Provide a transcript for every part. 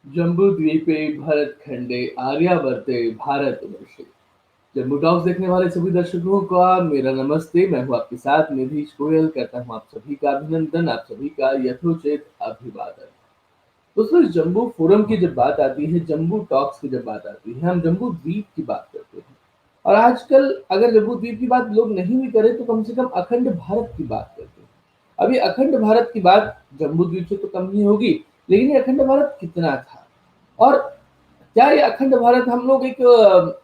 जम्बूद्वीपे भरतखंडे आर्यावर्ते भारतवर्षे। जम्बू टॉक्स देखने वाले सभी दर्शकों का मेरा नमस्ते। मैं हूँ आपके साथ निधीश गोयल। करता हूँ आप सभी का अभिनंदन, आप सभी का यथोचित अभिवादन। दोस्तों, जम्बू फोरम की जब बात आती है, जम्बू टॉक्स की जब बात आती है, हम जम्बू द्वीप की बात करते हैं। और आजकल अगर जम्बू द्वीप की बात लोग नहीं भी करें तो कम से कम अखंड भारत की बात करते हैं। अभी अखंड भारत की बात जम्बू द्वीप से तो कम ही होगी, लेकिन ये अखंड भारत कितना था? और क्या ये अखंड भारत हम लोग एक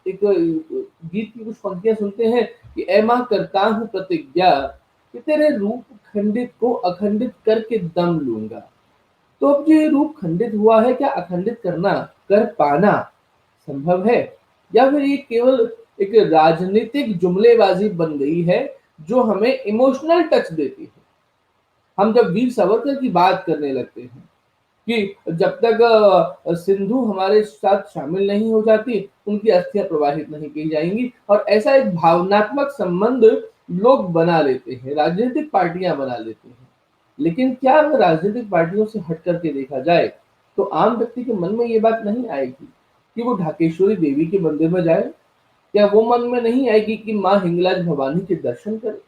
गीत की कुछ पंक्तियां सुनते हैं कि ऐ मां करता हूं प्रतिज्ञा कि तेरे रूप खंडित को अखंडित करके दम लूंगा। तो अब जो ये रूप खंडित हुआ है, क्या अखंडित करना, कर पाना संभव है, या फिर ये केवल एक राजनीतिक जुमलेबाजी बन गई है जो हमें इमोशनल टच देती है? हम जब वीर सावरकर की बात करने लगते हैं कि जब तक सिंधु हमारे साथ शामिल नहीं हो जाती, उनकी अस्थियां प्रवाहित नहीं की जाएंगी, और ऐसा एक भावनात्मक संबंध लोग बना लेते हैं, राजनीतिक पार्टियां बना लेते हैं। लेकिन क्या अगर राजनीतिक पार्टियों से हट करके देखा जाए तो आम व्यक्ति के मन में ये बात नहीं आएगी कि वो ढाकेश्वरी देवी के मंदिर में जाए? क्या वो मन में नहीं आएगी कि माँ हिंगलाज भवानी के दर्शन करें?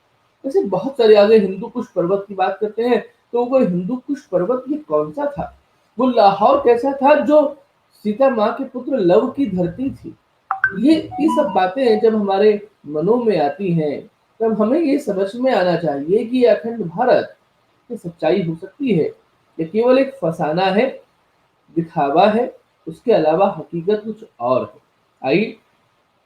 ऐसे बहुत सारे, आगे हिंदू कुश पर्वत की बात करते हैं तो वो हिंदू कुश पर्वत ये कौन सा था? वो लाहौर कैसा था जो सीता माँ के पुत्र लव की धरती थी? ये सब बातें जब हमारे मनों में आती हैं, तब हमें ये समझ में आना चाहिए कि ये अखंड भारत की सच्चाई हो सकती है, ये केवल एक फसाना है, दिखावा है, उसके अलावा हकीकत कुछ और है। आइए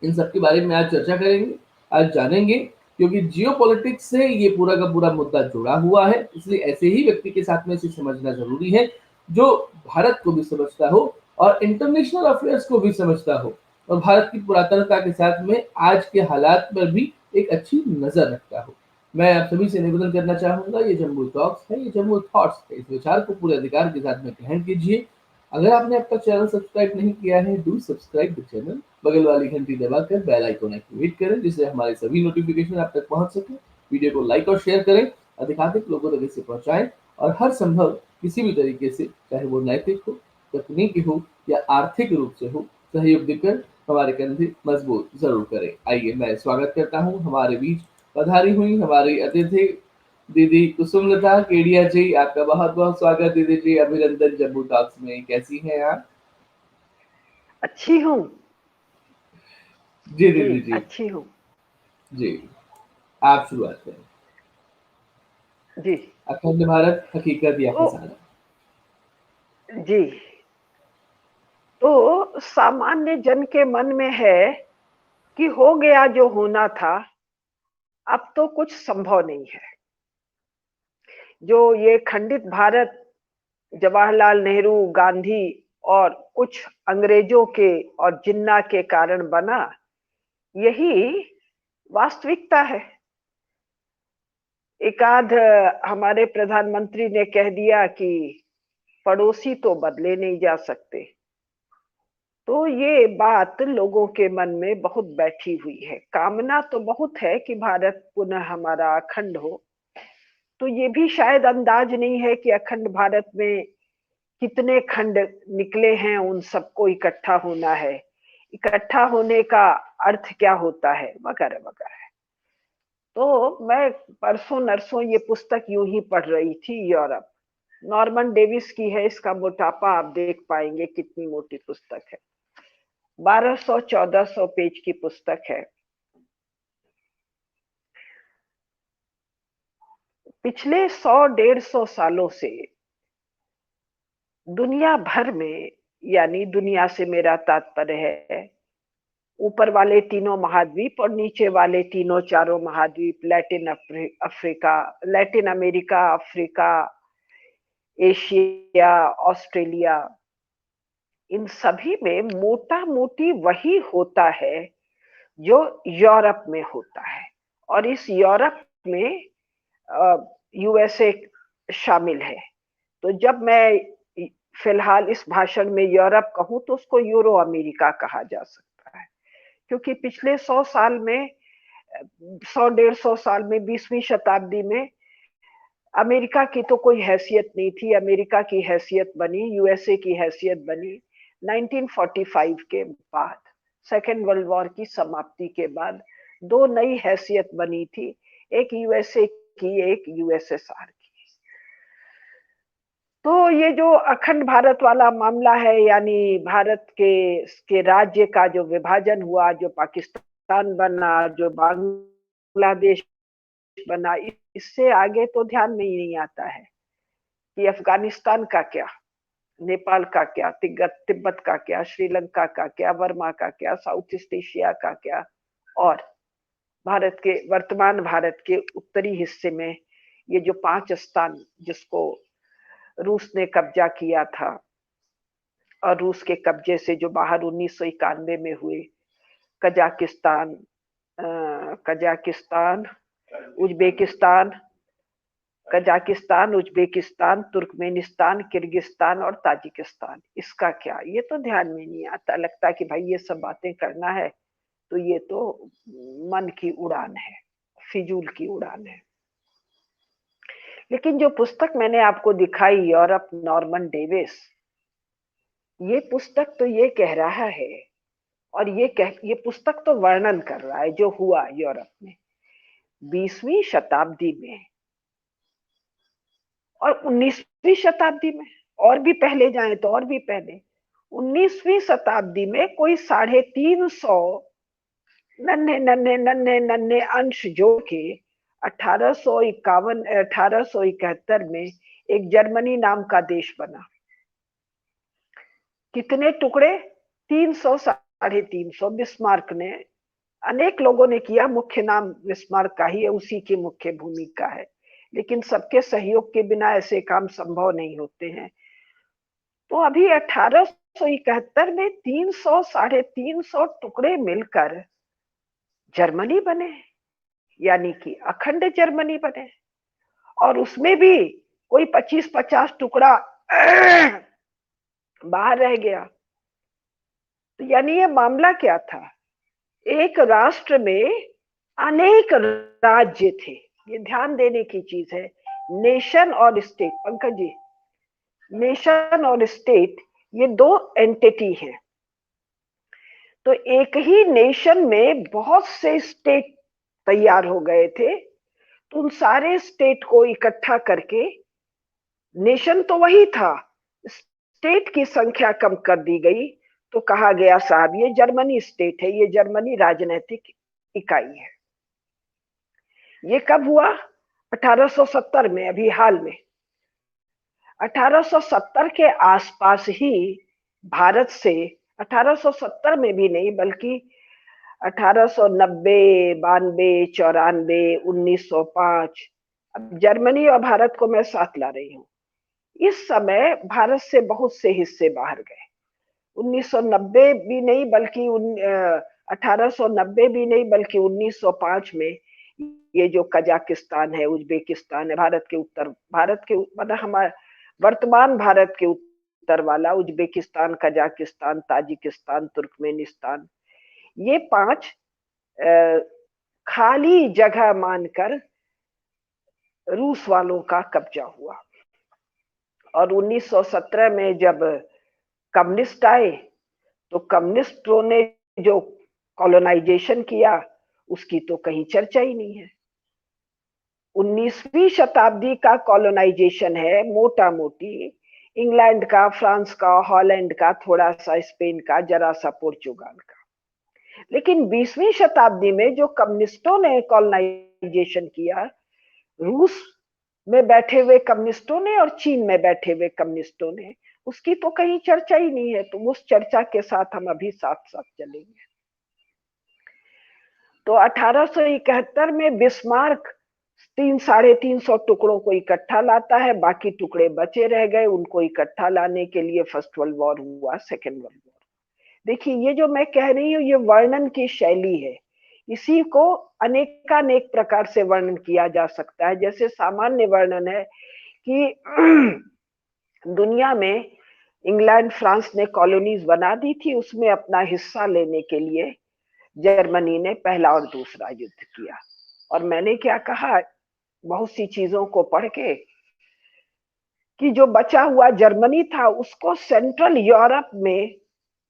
इन सब के बारे में आज चर्चा करेंगे, आज जानेंगे, क्योंकि जियो पॉलिटिक्स से ये पूरा का पूरा मुद्दा जुड़ा हुआ है। इसलिए ऐसे ही व्यक्ति के साथ में इसे समझना जरूरी है जो भारत को भी समझता हो और इंटरनेशनल अफेयर्स को भी समझता हो, और भारत की पुरातनता के साथ में आज के हालात पर भी एक अच्छी नजर रखता हो। मैं आप सभी से निवेदन करना चाहूंगा, ये जम्बू टॉक्स है, ये जम्बू थॉट्स है, इस विचार को पूरे अधिकार के साथ में ग्रहण कीजिए। अगर आपने अब तक चैनल सब्सक्राइब नहीं किया है, डू सब्सक्राइब द चैनल। बगल वाली घंटी दबाकर बेल आइकन एक्टिवेट करें जिससे हमारे सभी नोटिफिकेशन आप तक पहुंच सके। वीडियो को लाइक और शेयर करें, अधिकाधिक लोगों तक इसे पहुंचाएं, और हर संभव किसी भी तरीके से, चाहे वो नैतिक हो, तकनीकी हो या आर्थिक रूप से हो, सहयोग देकर हमारे कंधे मजबूत जरूर करें। आइए मैं स्वागत करता हूँ हमारे बीच पधारी हुई हमारी अतिथि दीदी कुसुमलता केडिया जी। आपका बहुत बहुत स्वागत दीदी जी, अभिनंदन जम्मू टॉक्स में। कैसी हैं आप? अच्छी हूँ। जी जी, दीदी जी। अच्छी हूँ। जी, आप शुरुआत करें। जी। अखंड भारत हकीकत या तो फसाना? जी, तो सामान्य जन के मन में है कि हो गया जो होना था, अब तो कुछ संभव नहीं है। जो ये खंडित भारत जवाहरलाल नेहरू, गांधी और कुछ अंग्रेजों के और जिन्ना के कारण बना, यही वास्तविकता है। एकाध हमारे प्रधानमंत्री ने कह दिया कि पड़ोसी तो बदले नहीं जा सकते। तो ये बात लोगों के मन में बहुत बैठी हुई है। कामना तो बहुत है कि भारत पुनः हमारा अखंड हो। तो ये भी शायद अंदाज नहीं है कि अखंड भारत में कितने खंड निकले हैं, उन सबको इकट्ठा होना है, इकट्ठा होने का अर्थ क्या होता है, वगैरह वगैरह। तो मैं परसों नरसों ये पुस्तक यूं ही पढ़ रही थी, यूरोप, नॉर्मन डेविस की है। इसका मोटापा आप देख पाएंगे कितनी मोटी पुस्तक है। 1200-1400 पेज की पुस्तक है। पिछले 100-150 सालों से दुनिया भर में, यानी दुनिया से मेरा तात्पर्य है ऊपर वाले तीनों महाद्वीप और नीचे वाले तीनों चारों महाद्वीप, Africa, Latin America, Africa, Asia, Australia, इन सभी में मोटा मोटी वही होता है जो यूरोप में होता है। और इस यूरोप में यूएसए शामिल है। तो जब मैं फिलहाल इस भाषण में यूरोप कहूं तो उसको यूरो अमेरिका कहा जा सकता है, क्योंकि पिछले 100 साल में, 100-150 साल में, 20वीं शताब्दी में अमेरिका की तो कोई हैसियत नहीं थी, अमेरिका की हैसियत बनी, यूएसए की हैसियत बनी 1945 के बाद, सेकेंड वर्ल्ड वॉर की समाप्ति के बाद दो नई हैसियत बनी थी, एक यूएसए की, एक यूएसएसआर की। तो ये जो अखंड भारत वाला मामला है, यानी भारत के राज्य का जो विभाजन हुआ, जो पाकिस्तान बना, जो बांग्लादेश बना, इससे आगे तो ध्यान में ही नहीं आता है कि अफगानिस्तान का क्या, नेपाल का क्या, तिब्बत का क्या, श्रीलंका का क्या, बर्मा का क्या, साउथ ईस्ट एशिया का क्या, और भारत के, वर्तमान भारत के उत्तरी हिस्से में ये जो 5 स्थान जिसको रूस ने कब्जा किया था, और रूस के कब्जे से जो बाहर 1991 में हुए, Kazakhstan, Kazakhstan, Uzbekistan, Kazakhstan, Uzbekistan, Turkmenistan, Kyrgyzstan और ताजिकिस्तान, इसका क्या, ये तो ध्यान में नहीं आता। लगता है कि भाई ये सब बातें करना है तो ये तो मन की उड़ान है, फिजूल की उड़ान है। लेकिन जो पुस्तक मैंने आपको दिखाई, यूरोप नॉर्मन डेविस, ये पुस्तक तो ये कह रहा है, और ये पुस्तक तो वर्णन कर रहा है जो हुआ यूरोप में 20वीं शताब्दी में और 19वीं शताब्दी में, और भी पहले जाएं तो और भी पहले। 19वीं शताब्दी में कोई 350 नन्हे नन्हे नन्हे नन्हे अंश जोड़ के 1871 में एक जर्मनी नाम का देश बना। कितने टुकड़े? 300, 350। बिस्मार्क ने, अनेक लोगों ने किया, मुख्य नाम बिस्मार्क का ही है, उसी की मुख्य भूमिका है, लेकिन सबके सहयोग के बिना ऐसे काम संभव नहीं होते हैं। तो अभी 1871 में 300, 350 टुकड़े मिलकर जर्मनी बने, यानी कि अखंड जर्मनी बने, और उसमें भी कोई 25-50 टुकड़ा बाहर रह गया। तो यानी ये मामला क्या था? एक राष्ट्र में अनेक राज्य थे, ये ध्यान देने की चीज है। नेशन और स्टेट, पंकज जी, नेशन और स्टेट ये दो एंटिटी हैं। तो एक ही नेशन में बहुत से स्टेट तैयार हो गए थे, तो उन सारे स्टेट को इकट्ठा करके, नेशन तो वही था, स्टेट की संख्या कम कर दी गई, तो कहा गया साहब ये जर्मनी स्टेट है, ये जर्मनी राजनीतिक इकाई है। ये कब हुआ? 1870 में, अभी हाल में। 1870 के आसपास ही भारत से, 1870 में भी नहीं बल्कि 1890, 92, 94, 1905, अब जर्मनी और भारत को मैं साथ ला रही हूँ, इस समय भारत से बहुत से हिस्से बाहर गए। 1990 भी नहीं बल्कि 1890 भी नहीं बल्कि 1905 में ये जो कजाकिस्तान है, उज्बेकिस्तान है, भारत के मतलब हमारे वर्तमान भारत के उत्तर वाला उज्बेकिस्तान, कजाकिस्तान, ताजिकिस्तान, तुर्कमेनिस्तान, ये 5 खाली जगह मानकर रूस वालों का कब्जा हुआ। और 1917 में जब कम्युनिस्ट आए, तो कम्युनिस्टों ने जो कॉलोनाइजेशन किया उसकी तो कहीं चर्चा ही नहीं है। 19वीं शताब्दी का कॉलोनाइजेशन है मोटा मोटी इंग्लैंड का, फ्रांस का, हॉलैंड का, थोड़ा सा स्पेन का, जरा सा पुर्तगाल का। लेकिन 20वीं शताब्दी में जो कम्युनिस्टों ने कॉलोनाइजेशन किया, रूस में बैठे हुए कम्युनिस्टों ने और चीन में बैठे हुए कम्युनिस्टों ने, उसकी तो कहीं चर्चा ही नहीं है। तो उस चर्चा के साथ हम अभी साथ साथ चलेंगे। तो 1871 में बिस्मार्क 300-350 टुकड़ों को इकट्ठा लाता है, बाकी टुकड़े बचे रह गए, उनको इकट्ठा लाने के लिए फर्स्ट वर्ल्ड वॉर हुआ, सेकेंड वर्ल्ड वॉर। देखिए ये जो मैं कह रही हूँ ये वर्णन की शैली है, इसी को अनेकानेक प्रकार से वर्णन किया जा सकता है। जैसे सामान्य वर्णन है कि दुनिया में इंग्लैंड, फ्रांस ने कॉलोनीज बना दी थी, उसमें अपना हिस्सा लेने के लिए जर्मनी ने पहला और दूसरा युद्ध किया। और मैंने क्या कहा बहुत सी चीजों को पढ़ के कि जो बचा हुआ जर्मनी था उसको सेंट्रल यूरोप में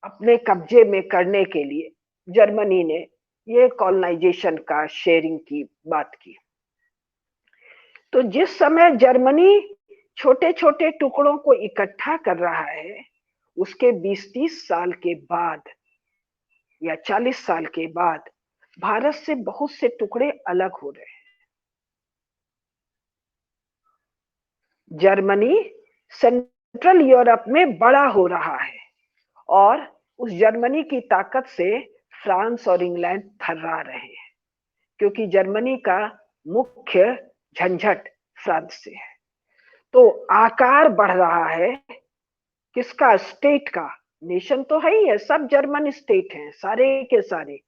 अपने कब्जे में करने के लिए जर्मनी ने ये कॉलोनाइजेशन का शेयरिंग की बात की। तो जिस समय जर्मनी छोटे छोटे टुकड़ों को इकट्ठा कर रहा है, उसके 20-30 साल के बाद या 40 साल के बाद भारत से बहुत से टुकड़े अलग हो रहे हैं। जर्मनी सेंट्रल यूरोप में बड़ा हो रहा है और उस जर्मनी की ताकत से फ्रांस और इंग्लैंड थर्रा रहे हैं, क्योंकि जर्मनी का मुख्य झंझट फ्रांस से है। तो आकार बढ़ रहा है किसका? स्टेट का। नेशन तो है ही है, सब जर्मन स्टेट हैं सारे के सारे,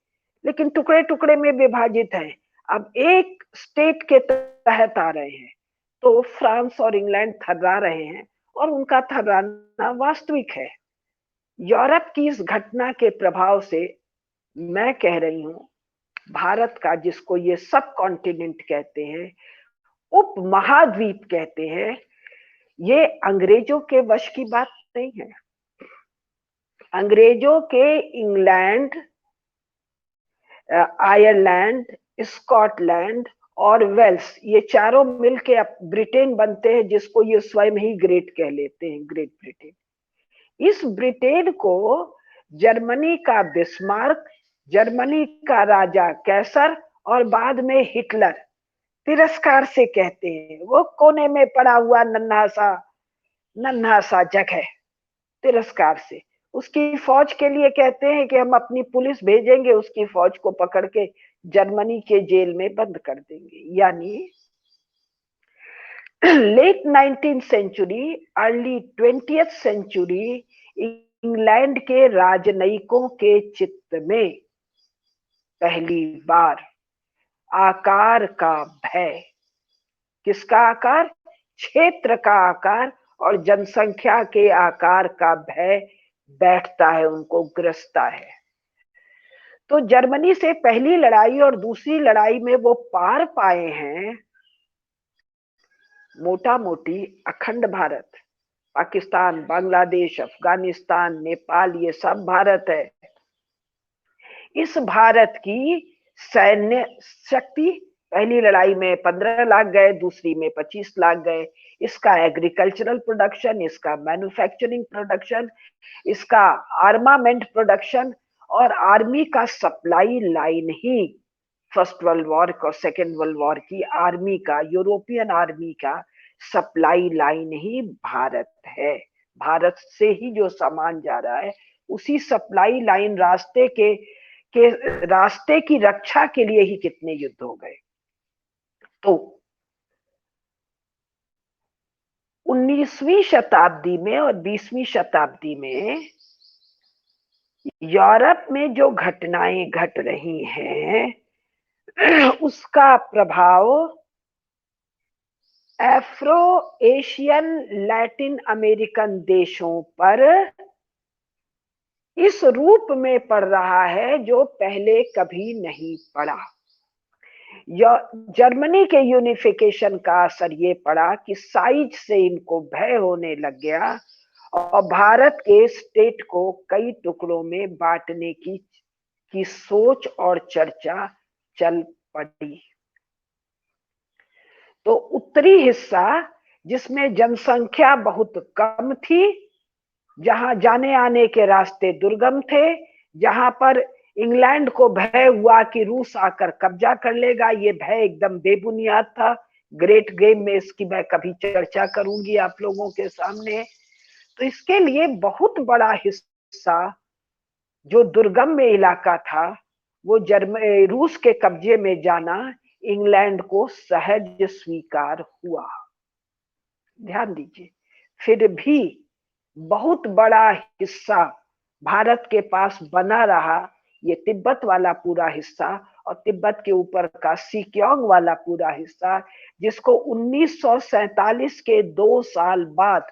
लेकिन टुकड़े टुकड़े में विभाजित हैं। अब एक स्टेट के तहत आ रहे हैं, तो फ्रांस और इंग्लैंड थर्रा रहे हैं और उनका थर्राना वास्तविक है। यूरोप की इस घटना के प्रभाव से मैं कह रही हूं, भारत का, जिसको ये सब कॉन्टिनेंट कहते हैं, उप महाद्वीप कहते हैं, ये अंग्रेजों के वश की बात नहीं है। अंग्रेजों के इंग्लैंड, आयरलैंड, स्कॉटलैंड और वेल्स, ये चारों मिलके ब्रिटेन बनते हैं, जिसको ये स्वयं ही ग्रेट कह लेते हैं, ग्रेट ब्रिटेन। इस ब्रिटेन को जर्मनी का बिस्मार्क, जर्मनी का राजा कैसर और बाद में हिटलर तिरस्कार से कहते हैं। वो कोने में पड़ा हुआ नन्हा सा जगह, तिरस्कार से। उसकी फौज के लिए कहते हैं कि हम अपनी पुलिस भेजेंगे, उसकी फौज को पकड़ के जर्मनी के जेल में बंद कर देंगे। यानी late 19th century, early 20th century, England के राजनयिकों के चित्त में पहली बार आकार का भय, किसका आकार? क्षेत्र का आकार और जनसंख्या के आकार का भय बैठता है, उनको ग्रसता है। तो जर्मनी से पहली लड़ाई और दूसरी लड़ाई में वो पार पाए हैं मोटा मोटी अखंड भारत, पाकिस्तान, बांग्लादेश, अफगानिस्तान, नेपाल, ये सब भारत है। इस भारत की सैन्य शक्ति पहली लड़ाई में 15 लाख गए, दूसरी में 25 लाख गए। इसका एग्रीकल्चरल प्रोडक्शन, इसका मैन्युफैक्चरिंग प्रोडक्शन, इसका आर्मामेंट प्रोडक्शन और आर्मी का सप्लाई लाइन ही फर्स्ट वर्ल्ड वॉर और सेकेंड वर्ल्ड वॉर की आर्मी का, यूरोपियन आर्मी का सप्लाई लाइन ही भारत है। भारत से ही जो सामान जा रहा है, उसी सप्लाई लाइन रास्ते की रक्षा के लिए ही कितने युद्ध हो गए। तो 19वीं शताब्दी में और 20वीं शताब्दी में यूरोप में जो घटनाएं घट रही हैं, उसका प्रभाव अफ्रो एशियन लैटिन अमेरिकन देशों पर इस रूप में पड़ रहा है जो पहले कभी नहीं पड़ा। जर्मनी के यूनिफिकेशन का असर ये पड़ा कि साइज से इनको भय होने लग गया और भारत के स्टेट को कई टुकड़ों में बांटने की सोच और चर्चा चल पड़ी। तो उत्तरी हिस्सा, जिसमें जनसंख्या बहुत कम थी, जहां जाने आने के रास्ते दुर्गम थे, जहां पर इंग्लैंड को भय हुआ कि रूस आकर कब्जा कर लेगा, ये भय एकदम बेबुनियाद था। ग्रेट गेम में इसकी मैं कभी चर्चा करूंगी आप लोगों के सामने। तो इसके लिए बहुत बड़ा हिस्सा जो दुर्गम में इलाका था, वो रूस के कब्जे में जाना इंग्लैंड को सहज स्वीकार हुआ। ध्यान दीजिए, फिर भी बहुत बड़ा हिस्सा भारत के पास बना रहा, ये तिब्बत वाला पूरा हिस्सा और तिब्बत के ऊपर का सिक्योंग वाला पूरा हिस्सा, जिसको 1947 के 2 साल बाद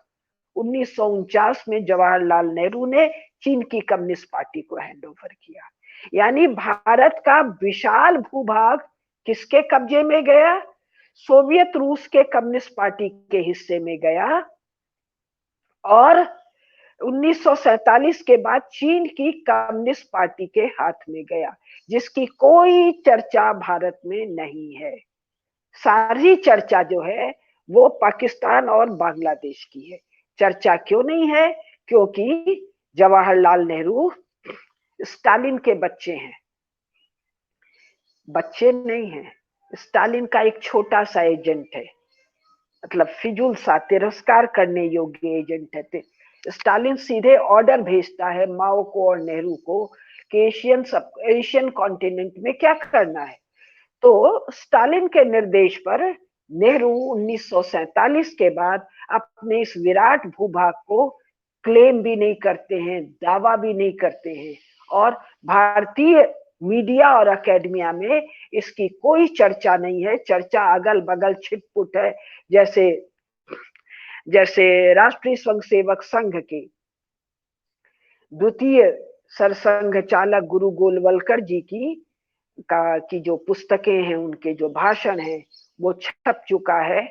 1949 में जवाहरलाल नेहरू ने चीन की कम्युनिस्ट पार्टी को हैंड ओवर किया। यानी भारत का विशाल भूभाग किसके कब्जे में गया? सोवियत रूस के कम्युनिस्ट पार्टी के हिस्से में गया और 1947 के बाद चीन की कम्युनिस्ट पार्टी के हाथ में गया, जिसकी कोई चर्चा भारत में नहीं है। सारी चर्चा जो है वो पाकिस्तान और बांग्लादेश की है। चर्चा क्यों नहीं है? क्योंकि जवाहरलाल नेहरू स्टालिन के बच्चे हैं, बच्चे नहीं हैं। स्टालिन का एक छोटा सा एजेंट है, मतलब फिजूल सा तिरस्कार करने योग्य एजेंट है। स्टालिन सीधे ऑर्डर भेजता है माओ को और नेहरू को कि एशियन कॉन्टिनेंट में क्या करना है। तो स्टालिन के निर्देश पर नेहरू 1947 के बाद अपने इस विराट भूभाग को क्लेम भी नहीं करते हैं, दावा भी नहीं करते हैं, और भारतीय मीडिया और अकेडमिया में इसकी कोई चर्चा नहीं है। चर्चा अगल बगल छिटपुट है, जैसे जैसे राष्ट्रीय स्वयंसेवक संघ के द्वितीय सरसंघ चालक गुरु गोलवलकर जी की जो पुस्तकें हैं, उनके जो भाषण हैं, वो छप चुका है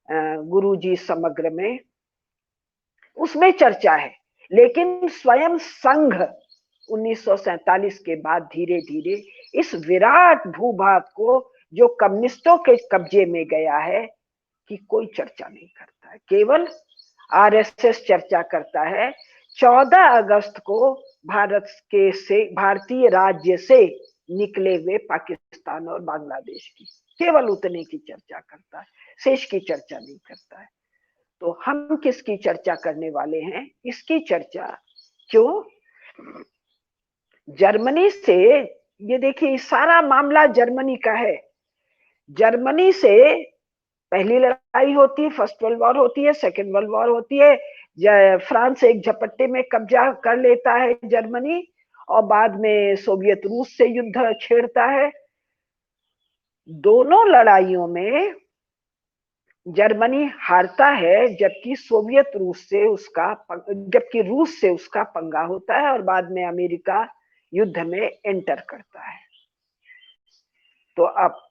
गुरुजी समग्र में, उसमें चर्चा है। लेकिन स्वयं संघ 1947 के बाद धीरे धीरे इस विराट भूभाग को जो कम्युनिस्टों के कब्जे में गया है कि कोई चर्चा नहीं करता है, केवल आरएसएस चर्चा करता है। 14 अगस्त को भारतीय राज्य से निकले हुए पाकिस्तान और बांग्लादेश की, केवल उतने की चर्चा करता है, शेष की चर्चा नहीं करता है। तो हम किसकी चर्चा करने वाले हैं? इसकी चर्चा क्यों? जर्मनी से, ये देखिए सारा मामला जर्मनी का है। जर्मनी से पहली लड़ाई होती है, फर्स्ट वर्ल्ड वॉर होती है, सेकेंड वर्ल्ड वॉर होती है, फ्रांस एक झपट्टे में कब्जा कर लेता है जर्मनी, और बाद में सोवियत रूस से युद्ध छेड़ता है। दोनों लड़ाइयों में जर्मनी हारता है, जबकि रूस से उसका पंगा होता है, और बाद में अमेरिका युद्ध में एंटर करता है। तो अब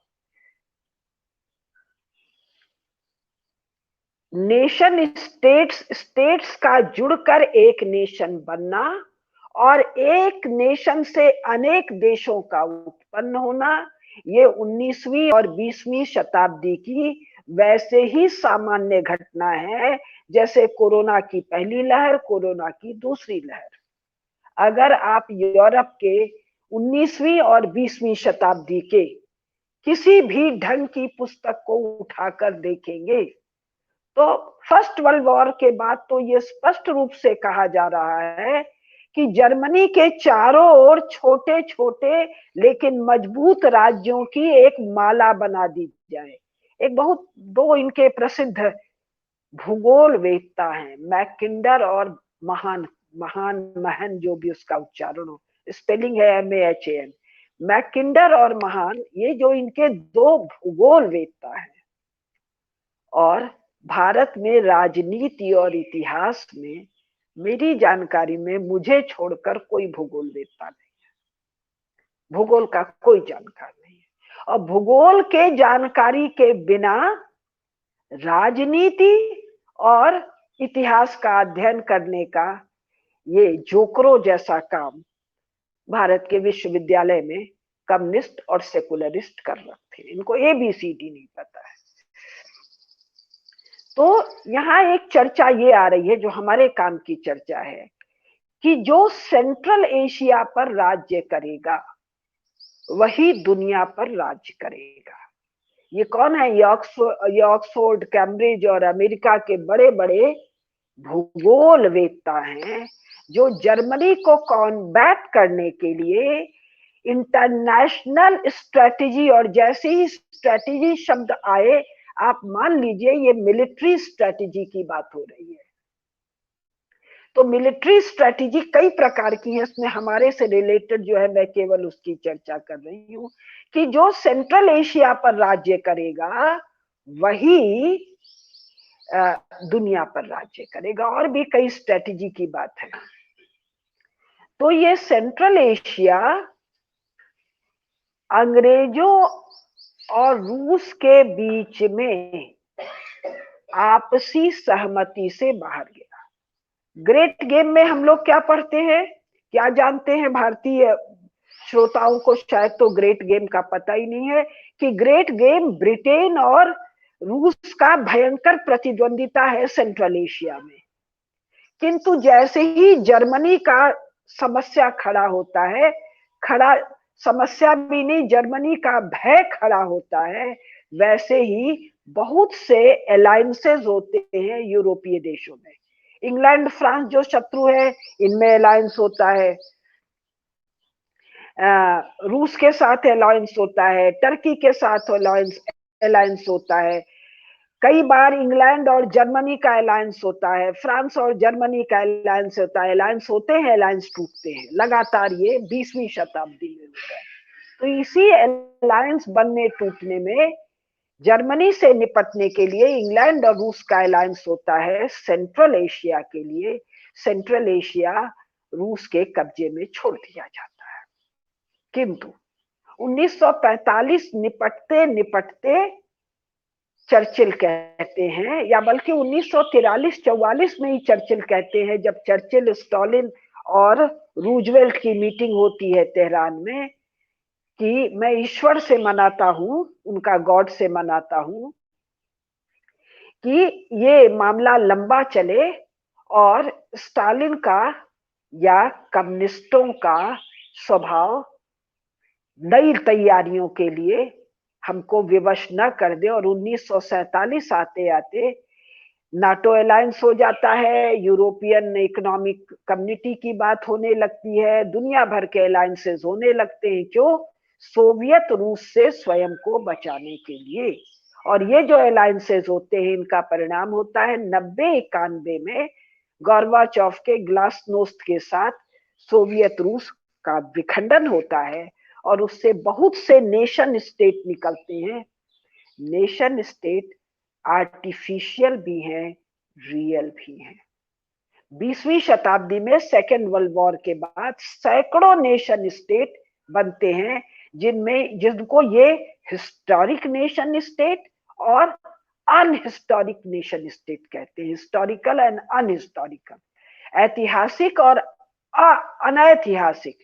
नेशन स्टेट्स का जुड़कर एक नेशन बनना और एक नेशन से अनेक देशों का उत्पन्न होना, ये 19वीं और 20वीं शताब्दी की वैसे ही सामान्य घटना है जैसे कोरोना की पहली लहर, कोरोना की दूसरी लहर। अगर आप यूरोप के 19वीं और 20वीं शताब्दी के किसी भी ढंग की पुस्तक को उठाकर देखेंगे तो फर्स्ट वर्ल्ड वॉर के बाद तो ये स्पष्ट रूप से कहा जा रहा है कि जर्मनी के चारों ओर छोटे छोटे लेकिन मजबूत राज्यों की एक माला बना दी जाए। एक बहुत दो इनके प्रसिद्ध भूगोलवेत्ता हैं, मैकिंडर और महन जो भी उसका उच्चारण हो, स्पेलिंग है MAHAN, मैकिंडर और महान, ये जो इनके दो भूगोलवेत्ता हैं। और भारत में राजनीति और इतिहास में मेरी जानकारी में मुझे छोड़कर कोई भूगोलवेत्ता नहीं है, भूगोल का कोई जानकार नहीं है। और भूगोल के जानकारी के बिना राजनीति और इतिहास का अध्ययन करने का ये जोकरों जैसा काम भारत के विश्वविद्यालय में कम्युनिस्ट और सेकुलरिस्ट कर रखे हैं। इनको ABCD नहीं पता है। तो यहाँ एक चर्चा ये आ रही है, जो हमारे काम की चर्चा है, कि जो सेंट्रल एशिया पर राज्य करेगा वही दुनिया पर राज्य करेगा। ये कौन है? ये ऑक्सफोर्ड, कैम्ब्रिज और अमेरिका के बड़े बड़े भूगोलवेत्ता हैं, जो जर्मनी को कॉम्बैट करने के लिए इंटरनेशनल स्ट्रेटेजी, और जैसे ही स्ट्रेटेजी शब्द आए आप मान लीजिए ये मिलिट्री स्ट्रेटेजी की बात हो रही है। तो मिलिट्री स्ट्रेटेजी कई प्रकार की है, इसमें हमारे से रिलेटेड जो है मैं केवल उसकी चर्चा कर रही हूँ कि जो सेंट्रल एशिया पर राज्य करेगा वही दुनिया पर राज्य करेगा। और भी कई स्ट्रेटेजी की बात है। तो ये सेंट्रल एशिया अंग्रेजों और रूस के बीच में आपसी सहमति से बाहर गया। ग्रेट गेम में हम लोग क्या पढ़ते हैं, क्या जानते हैं? भारतीय श्रोताओं को शायद तो ग्रेट गेम का पता ही नहीं है कि ग्रेट गेम ब्रिटेन और रूस का भयंकर प्रतिद्वंदिता है सेंट्रल एशिया में। किंतु जैसे ही जर्मनी का समस्या खड़ा होता है, खड़ा समस्या भी नहीं, जर्मनी का भय खड़ा होता है, वैसे ही बहुत से अलायंसेस होते हैं यूरोपीय देशों में। इंग्लैंड फ्रांस जो शत्रु है, इनमें अलायंस होता है, रूस के साथ अलायंस होता है, टर्की के साथ अलायंस होता है, कई बार इंग्लैंड और जर्मनी का अलायंस होता है, फ्रांस और जर्मनी का अलायंस होता है, अलायंस होते हैं, अलायंस टूटते हैं, लगातार ये 20वीं शताब्दी में होता है। तो इसी अलायंस बनने टूटने में जर्मनी से निपटने के लिए इंग्लैंड और रूस का अलायंस होता है सेंट्रल एशिया के लिए। सेंट्रल एशिया रूस के कब्जे में छोड़ दिया जाता है। किंतु 1945 निपटते निपटते चर्चिल कहते हैं, या बल्कि 1943-44 में ही चर्चिल कहते हैं, जब चर्चिल, स्टालिन और रूजवेल्ट की मीटिंग होती है तेहरान में, कि मैं ईश्वर से मनाता हूं, उनका गॉड से मनाता हूं कि ये मामला लंबा चले और स्टालिन का या कम्युनिस्टों का स्वभाव नई तैयारियों के लिए हमको विवश न कर दे। और 1947 आते आते नाटो अलायंस हो जाता है, यूरोपियन इकोनॉमिक कम्युनिटी की बात होने लगती है, दुनिया भर के अलायंसेस होने लगते हैं। क्यों? सोवियत रूस से स्वयं को बचाने के लिए। और ये जो अलायंसेस होते हैं, इनका परिणाम होता है 90-91 में गोर्बाचोव के ग्लासनोस्त के साथ सोवियत रूस का विखंडन होता है, और उससे बहुत से नेशन स्टेट निकलते हैं। नेशन स्टेट आर्टिफिशियल भी हैं, रियल भी हैं। 20वीं शताब्दी में सेकेंड वर्ल्ड वॉर के बाद सैकड़ों नेशन स्टेट बनते हैं, जिनको ये हिस्टोरिक नेशन स्टेट और अनहिस्टोरिक नेशन स्टेट कहते हैं। हिस्टोरिकल एंड अनहिस्टोरिकल, ऐतिहासिक और अनैतिहासिक।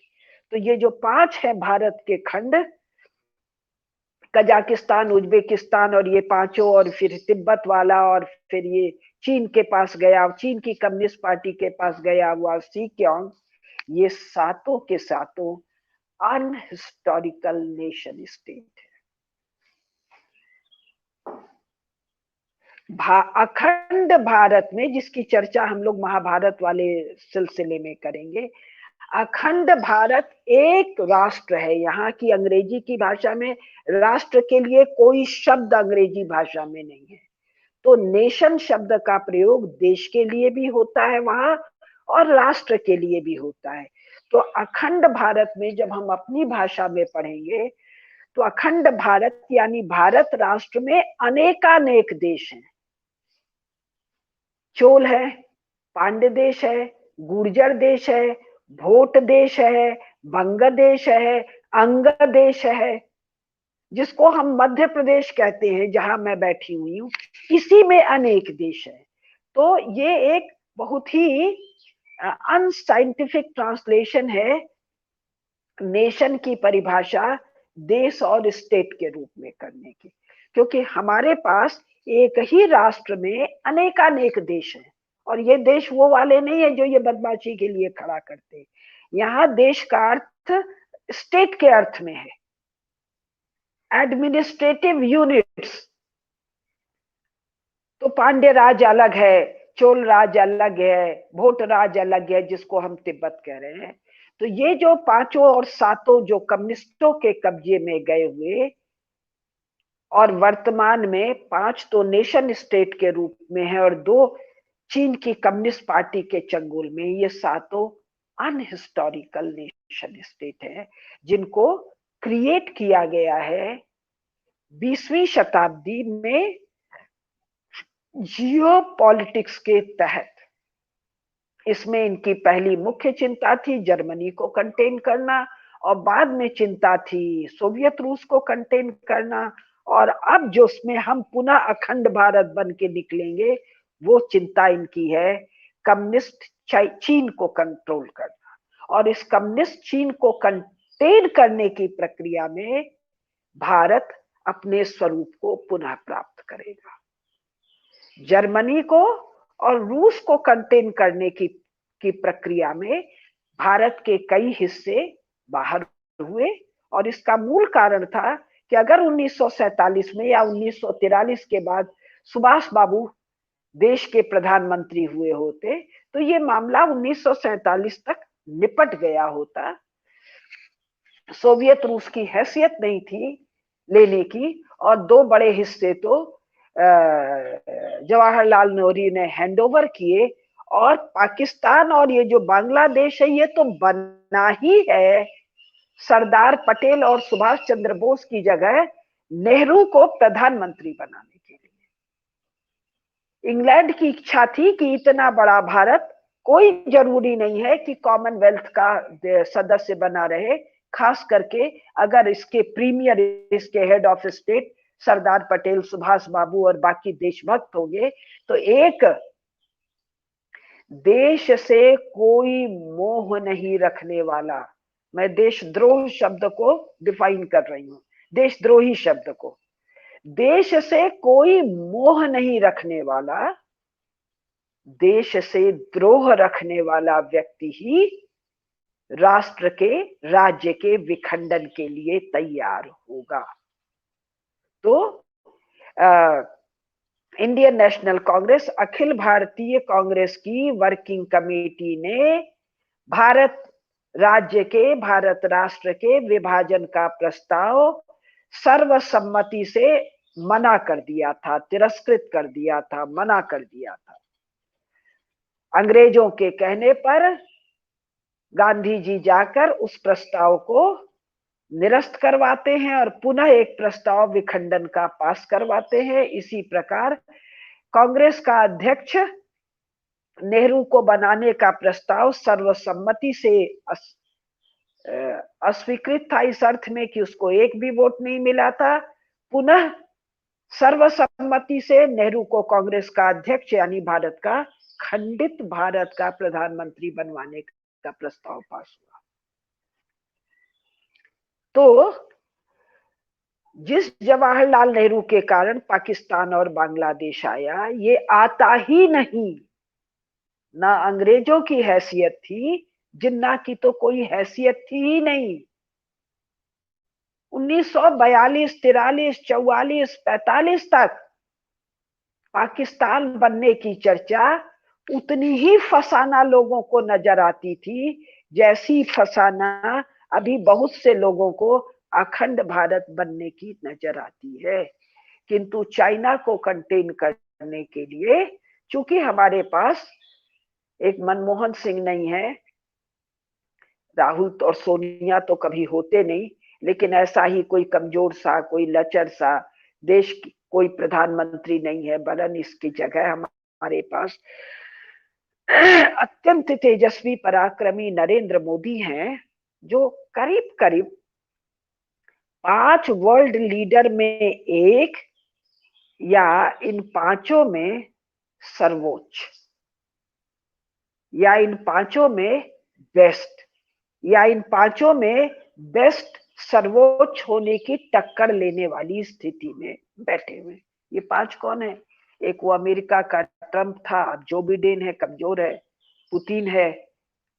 तो ये जो 5 है भारत के खंड, कजाकिस्तान, उज्बेकिस्तान और ये पांचों, और फिर तिब्बत वाला, और फिर ये चीन के पास गया, चीन की कम्युनिस्ट पार्टी के पास गया हुआ सीक्योंग, ये सातों के सातों अनहिस्टोरिकल नेशन स्टेट है। अखंड भारत में, जिसकी चर्चा हम लोग महाभारत वाले सिलसिले में करेंगे, अखंड भारत एक राष्ट्र है। यहाँ की अंग्रेजी की भाषा में राष्ट्र के लिए कोई शब्द अंग्रेजी भाषा में नहीं है, तो नेशन शब्द का प्रयोग देश के लिए भी होता है वहां, और राष्ट्र के लिए भी होता है। तो अखंड भारत में जब हम अपनी भाषा में पढ़ेंगे, तो अखंड भारत यानी भारत राष्ट्र में अनेकानेक देश हैं। चोल है, पांड्य देश है, गुर्जर देश है, भोट देश है, बंग देश है, अंग देश है, जिसको हम मध्य प्रदेश कहते हैं, जहां मैं बैठी हुई हूँ, इसी में अनेक देश है। तो ये एक बहुत ही अनसाइंटिफिक ट्रांसलेशन है नेशन की परिभाषा देश और स्टेट के रूप में करने की, क्योंकि हमारे पास एक ही राष्ट्र में अनेकानेक देश हैं, और ये देश वो वाले नहीं है जो ये बदमाशी के लिए खड़ा करते हैं। यहाँ देश का अर्थ स्टेट के अर्थ में है, एडमिनिस्ट्रेटिव यूनिट्स। तो पांड्य राज अलग है, चोल राज अलग है, भोट राज अलग है, जिसको हम तिब्बत कह रहे हैं। तो ये जो पांचों और सातों जो कम्युनिस्टों के कब्जे में गए हुए, और वर्तमान में 5 तो नेशन स्टेट के रूप में है और 2 चीन की कम्युनिस्ट पार्टी के चंगुल में, ये सातों अनहिस्टोरिकल नेशन स्टेट है, जिनको क्रिएट किया गया है 20वीं शताब्दी में जियो पॉलिटिक्स के तहत। इसमें इनकी पहली मुख्य चिंता थी जर्मनी को कंटेन करना, और बाद में चिंता थी सोवियत रूस को कंटेन करना, और अब जो उसमें हम पुनः अखंड भारत बन के निकलेंगे, वो चिंता इनकी है कम्युनिस्ट चीन को कंट्रोल करना। और इस कम्युनिस्ट चीन को कंटेन करने की प्रक्रिया में भारत अपने स्वरूप को पुनः प्राप्त करेगा। जर्मनी को और रूस को कंटेन करने की प्रक्रिया में भारत के कई हिस्से बाहर हुए, और इसका मूल कारण था कि अगर 1947 में या 1943 के बाद सुभाष बाबू देश के प्रधानमंत्री हुए होते तो ये मामला 1947 तक निपट गया होता। सोवियत रूस की हैसियत नहीं थी लेने की, और दो बड़े हिस्से तो जवाहरलाल नेहरू ने हैंडओवर किए, और पाकिस्तान और ये जो बांग्लादेश है ये तो बना ही है सरदार पटेल और सुभाष चंद्र बोस की जगह नेहरू को प्रधानमंत्री बनाने के लिए। इंग्लैंड की इच्छा थी कि इतना बड़ा भारत कोई जरूरी नहीं है कि कॉमनवेल्थ का सदस्य बना रहे, खास करके अगर इसके प्रीमियर, इसके head of state Sardar Patel, Subhash बाबू और बाकी देशभक्त होंगे, तो एक देश से कोई मोह नहीं रखने वाला, मैं देशद्रोह शब्द को डिफाइन कर रही हूं, देशद्रोही शब्द को, देश से कोई मोह नहीं रखने वाला, देश से द्रोह रखने वाला व्यक्ति ही राष्ट्र के, राज्य के विखंडन के लिए तैयार होगा। तो इंडियन नेशनल कांग्रेस, अखिल भारतीय कांग्रेस की वर्किंग कमेटी ने भारत राज्य के, भारत राष्ट्र के विभाजन का प्रस्ताव सर्वसम्मति से मना कर दिया था, तिरस्कृत कर दिया था, मना कर दिया था। अंग्रेजों के कहने पर गांधी जी जाकर उस प्रस्ताव को निरस्त करवाते हैं और पुनः एक प्रस्ताव विखंडन का पास करवाते हैं। इसी प्रकार कांग्रेस का अध्यक्ष नेहरू को बनाने का प्रस्ताव सर्वसम्मति से अस्वीकृत था, इस अर्थ में कि उसको एक भी वोट नहीं मिला था। पुनः सर्वसम्मति से नेहरू को कांग्रेस का अध्यक्ष यानी भारत का, खंडित भारत का प्रधानमंत्री बनवाने का प्रस्ताव पास हुआ। तो जिस जवाहरलाल नेहरू के कारण पाकिस्तान और बांग्लादेश आया, ये आता ही नहीं, ना अंग्रेजों की हैसियत थी, जिन्ना की तो कोई हैसियत थी ही नहीं। 1942, 43, 44, 45 तक पाकिस्तान बनने की चर्चा उतनी ही फसाना लोगों को नजर आती थी जैसी फसाना अभी बहुत से लोगों को अखंड भारत बनने की नजर आती है। किंतु चाइना को कंटेन करने के लिए, चूंकि हमारे पास एक मनमोहन सिंह नहीं है, राहुल और सोनिया तो कभी होते नहीं, लेकिन ऐसा ही कोई कमजोर सा, कोई लचर सा देश की कोई प्रधानमंत्री नहीं है, वरन इसकी जगह हमारे पास अत्यंत तेजस्वी पराक्रमी नरेंद्र मोदी हैं, जो करीब करीब 5 वर्ल्ड लीडर में एक या इन पांचों में सर्वोच्च, या इन पांचों में बेस्ट, या इन पांचों में बेस्ट सर्वोच्च होने की टक्कर लेने वाली स्थिति में बैठे हुए। ये 5 कौन है? एक वो अमेरिका का ट्रंप था, अब जो बिडेन है, कमजोर है। पुतिन है,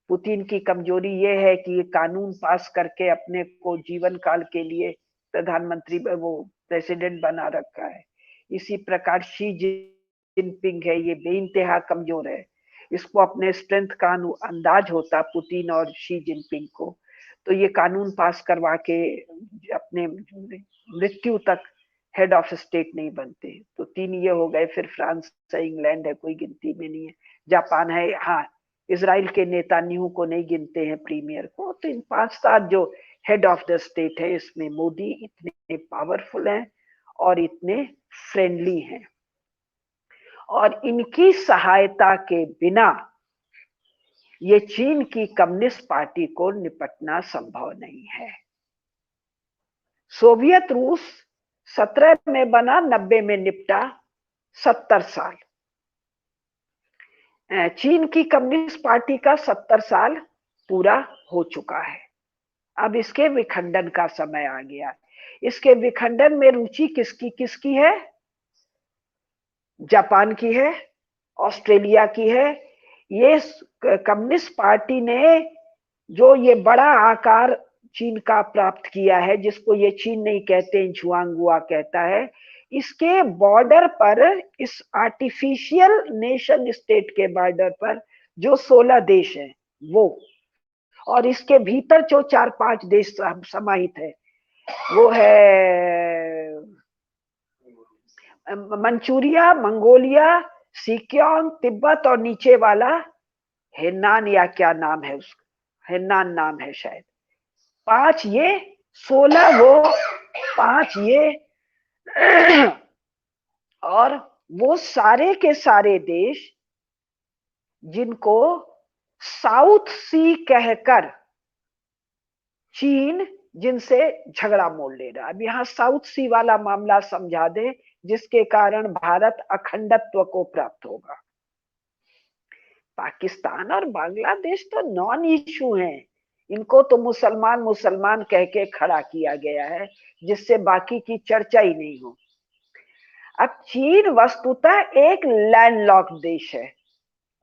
पुतिन की कमजोरी ये है कि ये कानून पास करके अपने को जीवन काल के लिए प्रधानमंत्री, वो प्रेसिडेंट बना रखा है। इसी प्रकार शी जिनपिंग है, ये बेइंतहा कमजोर है। इसको अपने स्ट्रेंथ का अंदाज होता पुतिन और शी जिनपिंग को, तो ये कानून पास करवा के अपने मृत्यु तक हेड ऑफ स्टेट नहीं बनते। तो 3 ये हो गए, फिर फ्रांस है, इंग्लैंड है, कोई गिनती में नहीं है, जापान है, हाँ इजराइल के नेतान्याहू को नहीं गिनते हैं प्रीमियर को। तो इन 5-7 जो हेड ऑफ द स्टेट है, इसमें मोदी इतने पावरफुल हैं और इतने फ्रेंडली हैं, और इनकी सहायता के बिना ये चीन की कम्युनिस्ट पार्टी को निपटना संभव नहीं है। सोवियत रूस 17 में बना, 90 में निपटा, 70 साल। चीन की कम्युनिस्ट पार्टी का 70 साल पूरा हो चुका है। अब इसके विखंडन का समय आ गया। इसके विखंडन में रुचि किसकी किसकी है? जापान की है, ऑस्ट्रेलिया की है। ये कम्युनिस्ट पार्टी ने जो ये बड़ा आकार चीन का प्राप्त किया है, जिसको ये चीन नहीं कहते, झुआंगुआ कहता है, इसके बॉर्डर पर, इस आर्टिफिशियल नेशन स्टेट के बॉर्डर पर जो 16 देश हैं वो, और इसके भीतर जो 4-5 देश समाहित है, वो है मंचूरिया, मंगोलिया, सिक्योंग, तिब्बत, और नीचे वाला हेनान, या क्या नाम है उसका, हेनान नाम है शायद। 5 ये, 16 वो, 5 ये और वो सारे के सारे देश जिनको साउथ सी कहकर चीन जिनसे झगड़ा मोल ले रहा है। अब यहाँ साउथ सी वाला मामला समझा दे, जिसके कारण भारत अखंडत्व को प्राप्त होगा। पाकिस्तान और बांग्लादेश तो नॉन इशू हैं, इनको तो मुसलमान मुसलमान कह के खड़ा किया गया है, जिससे बाकी की चर्चा ही नहीं हो। अब चीन वस्तुतः एक लैंडलॉक्ड देश है।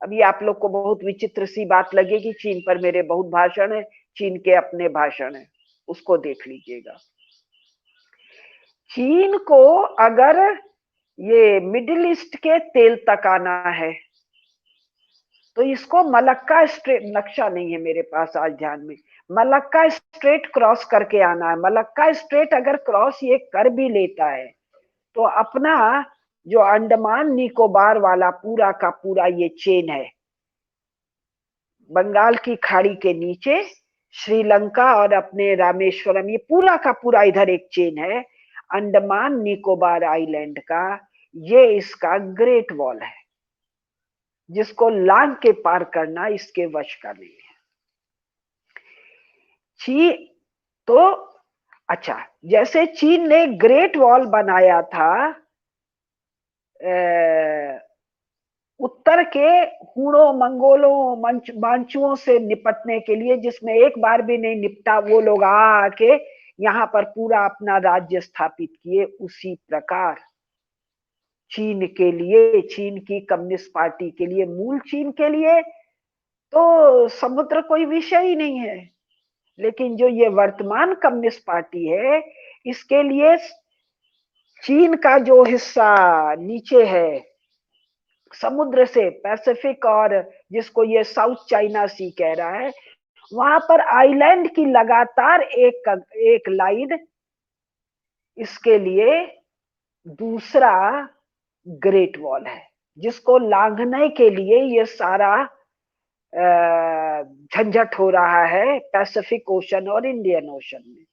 अभी आप लोग को बहुत विचित्र सी बात लगेगी, चीन पर मेरे बहुत भाषण है, चीन के अपने भाषण है, उसको देख लीजिएगा। चीन को अगर ये मिडिल ईस्ट के तेल तक आना है, तो इसको मलक्का स्ट्रेट, नक्शा नहीं है मेरे पास आज ध्यान में, मलक्का स्ट्रेट क्रॉस करके आना है। मलक्का स्ट्रेट अगर क्रॉस ये कर भी लेता है, तो अपना जो अंडमान निकोबार वाला पूरा का पूरा ये चेन है, बंगाल की खाड़ी के नीचे श्रीलंका और अपने रामेश्वरम, ये पूरा का पूरा इधर एक चेन है अंडमान निकोबार आइलैंड का, ये इसका ग्रेट वॉल है, जिसको लांग के पार करना इसके वश का नहीं है। चीन तो अच्छा, जैसे चीन ने ग्रेट वॉल बनाया था उत्तर के हूणों, मंगोलों, मांचुओं से निपटने के लिए, जिसमें एक बार भी नहीं निपटा, वो लोग आके यहाँ पर पूरा अपना राज्य स्थापित किए, उसी प्रकार चीन के लिए, चीन की कम्युनिस्ट पार्टी के लिए, मूल चीन के लिए तो समुद्र कोई विषय ही नहीं है। लेकिन जो ये वर्तमान कम्युनिस्ट पार्टी है, इसके लिए चीन का जो हिस्सा नीचे है समुद्र से, पैसिफिक, और जिसको ये साउथ चाइना सी कह रहा है, वहां पर आइलैंड की लगातार एक लाइन इसके लिए दूसरा ग्रेट वॉल है, जिसको लांघने के लिए ये सारा झंझट हो रहा है पैसिफिक ओशन और इंडियन ओशन में।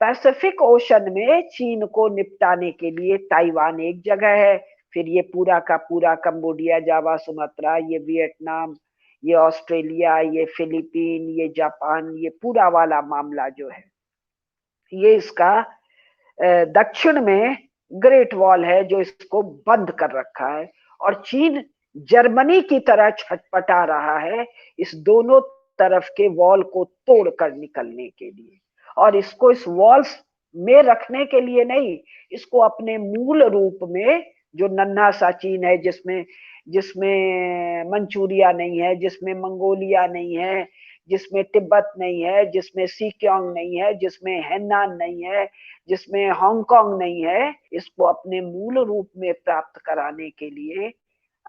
पैसिफिक ओशन में चीन को निपटाने के लिए ताइवान एक जगह है, फिर ये पूरा का पूरा कंबोडिया, जावा, सुमात्रा, ये वियतनाम, ये ऑस्ट्रेलिया, ये फिलीपीन, ये जापान, ये पूरा वाला मामला जो है, ये इसका दक्षिण में ग्रेट वॉल है जो इसको बंद कर रखा है। और चीन जर्मनी की तरह छटपटा रहा है इस दोनों तरफ के वॉल को तोड़कर निकलने के लिए, और इसको इस वॉल्स में रखने के लिए नहीं, इसको अपने मूल रूप में, जो नन्हा सा चीन है, जिसमें जिसमें मंचूरिया नहीं है, जिसमें मंगोलिया नहीं है, जिसमें तिब्बत नहीं है, जिसमें सिक्योंग नहीं है, जिसमें हेनान नहीं है, जिसमें हांगकांग नहीं है, इसको अपने मूल रूप में प्राप्त कराने के लिए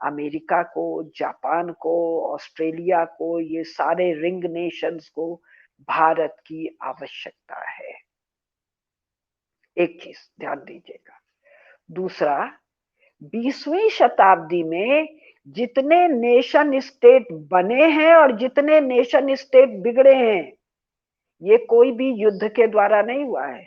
अमेरिका को, जापान को, ऑस्ट्रेलिया को, ये सारे रिंग नेशंस को भारत की आवश्यकता है। एक चीज ध्यान दीजिएगा। दूसरा, 20वीं शताब्दी में जितने नेशन स्टेट बने हैं और जितने नेशन स्टेट बिगड़े हैं, ये कोई भी युद्ध के द्वारा नहीं हुआ है।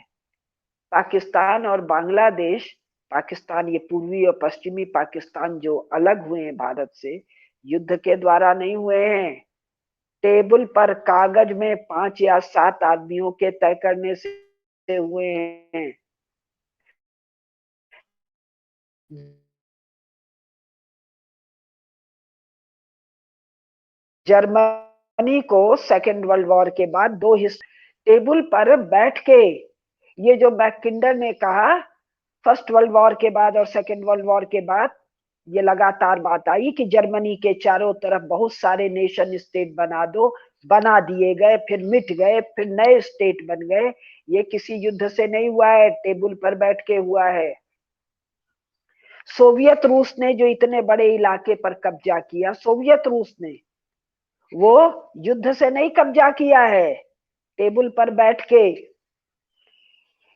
पाकिस्तान और बांग्लादेश, पाकिस्तान ये पूर्वी और पश्चिमी पाकिस्तान जो अलग हुए हैं भारत से, युद्ध के द्वारा नहीं हुए हैं। टेबल पर कागज में 5 या 7 आदमियों के तय करने से हुए हैं। जर्मनी को सेकेंड वर्ल्ड वॉर के बाद दो हिस्से टेबल पर बैठ के, ये जो मैकिंडर ने कहा फर्स्ट वर्ल्ड वॉर के बाद और सेकेंड वर्ल्ड वॉर के बाद, ये लगातार बात आई कि जर्मनी के चारों तरफ बहुत सारे नेशन स्टेट बना दो, बना दिए गए, फिर मिट गए, फिर नए स्टेट बन गए। ये किसी युद्ध से नहीं हुआ है, टेबल पर बैठ के हुआ है। सोवियत रूस ने जो इतने बड़े इलाके पर कब्जा किया, सोवियत रूस ने, वो युद्ध से नहीं कब्जा किया है, टेबल पर बैठ के।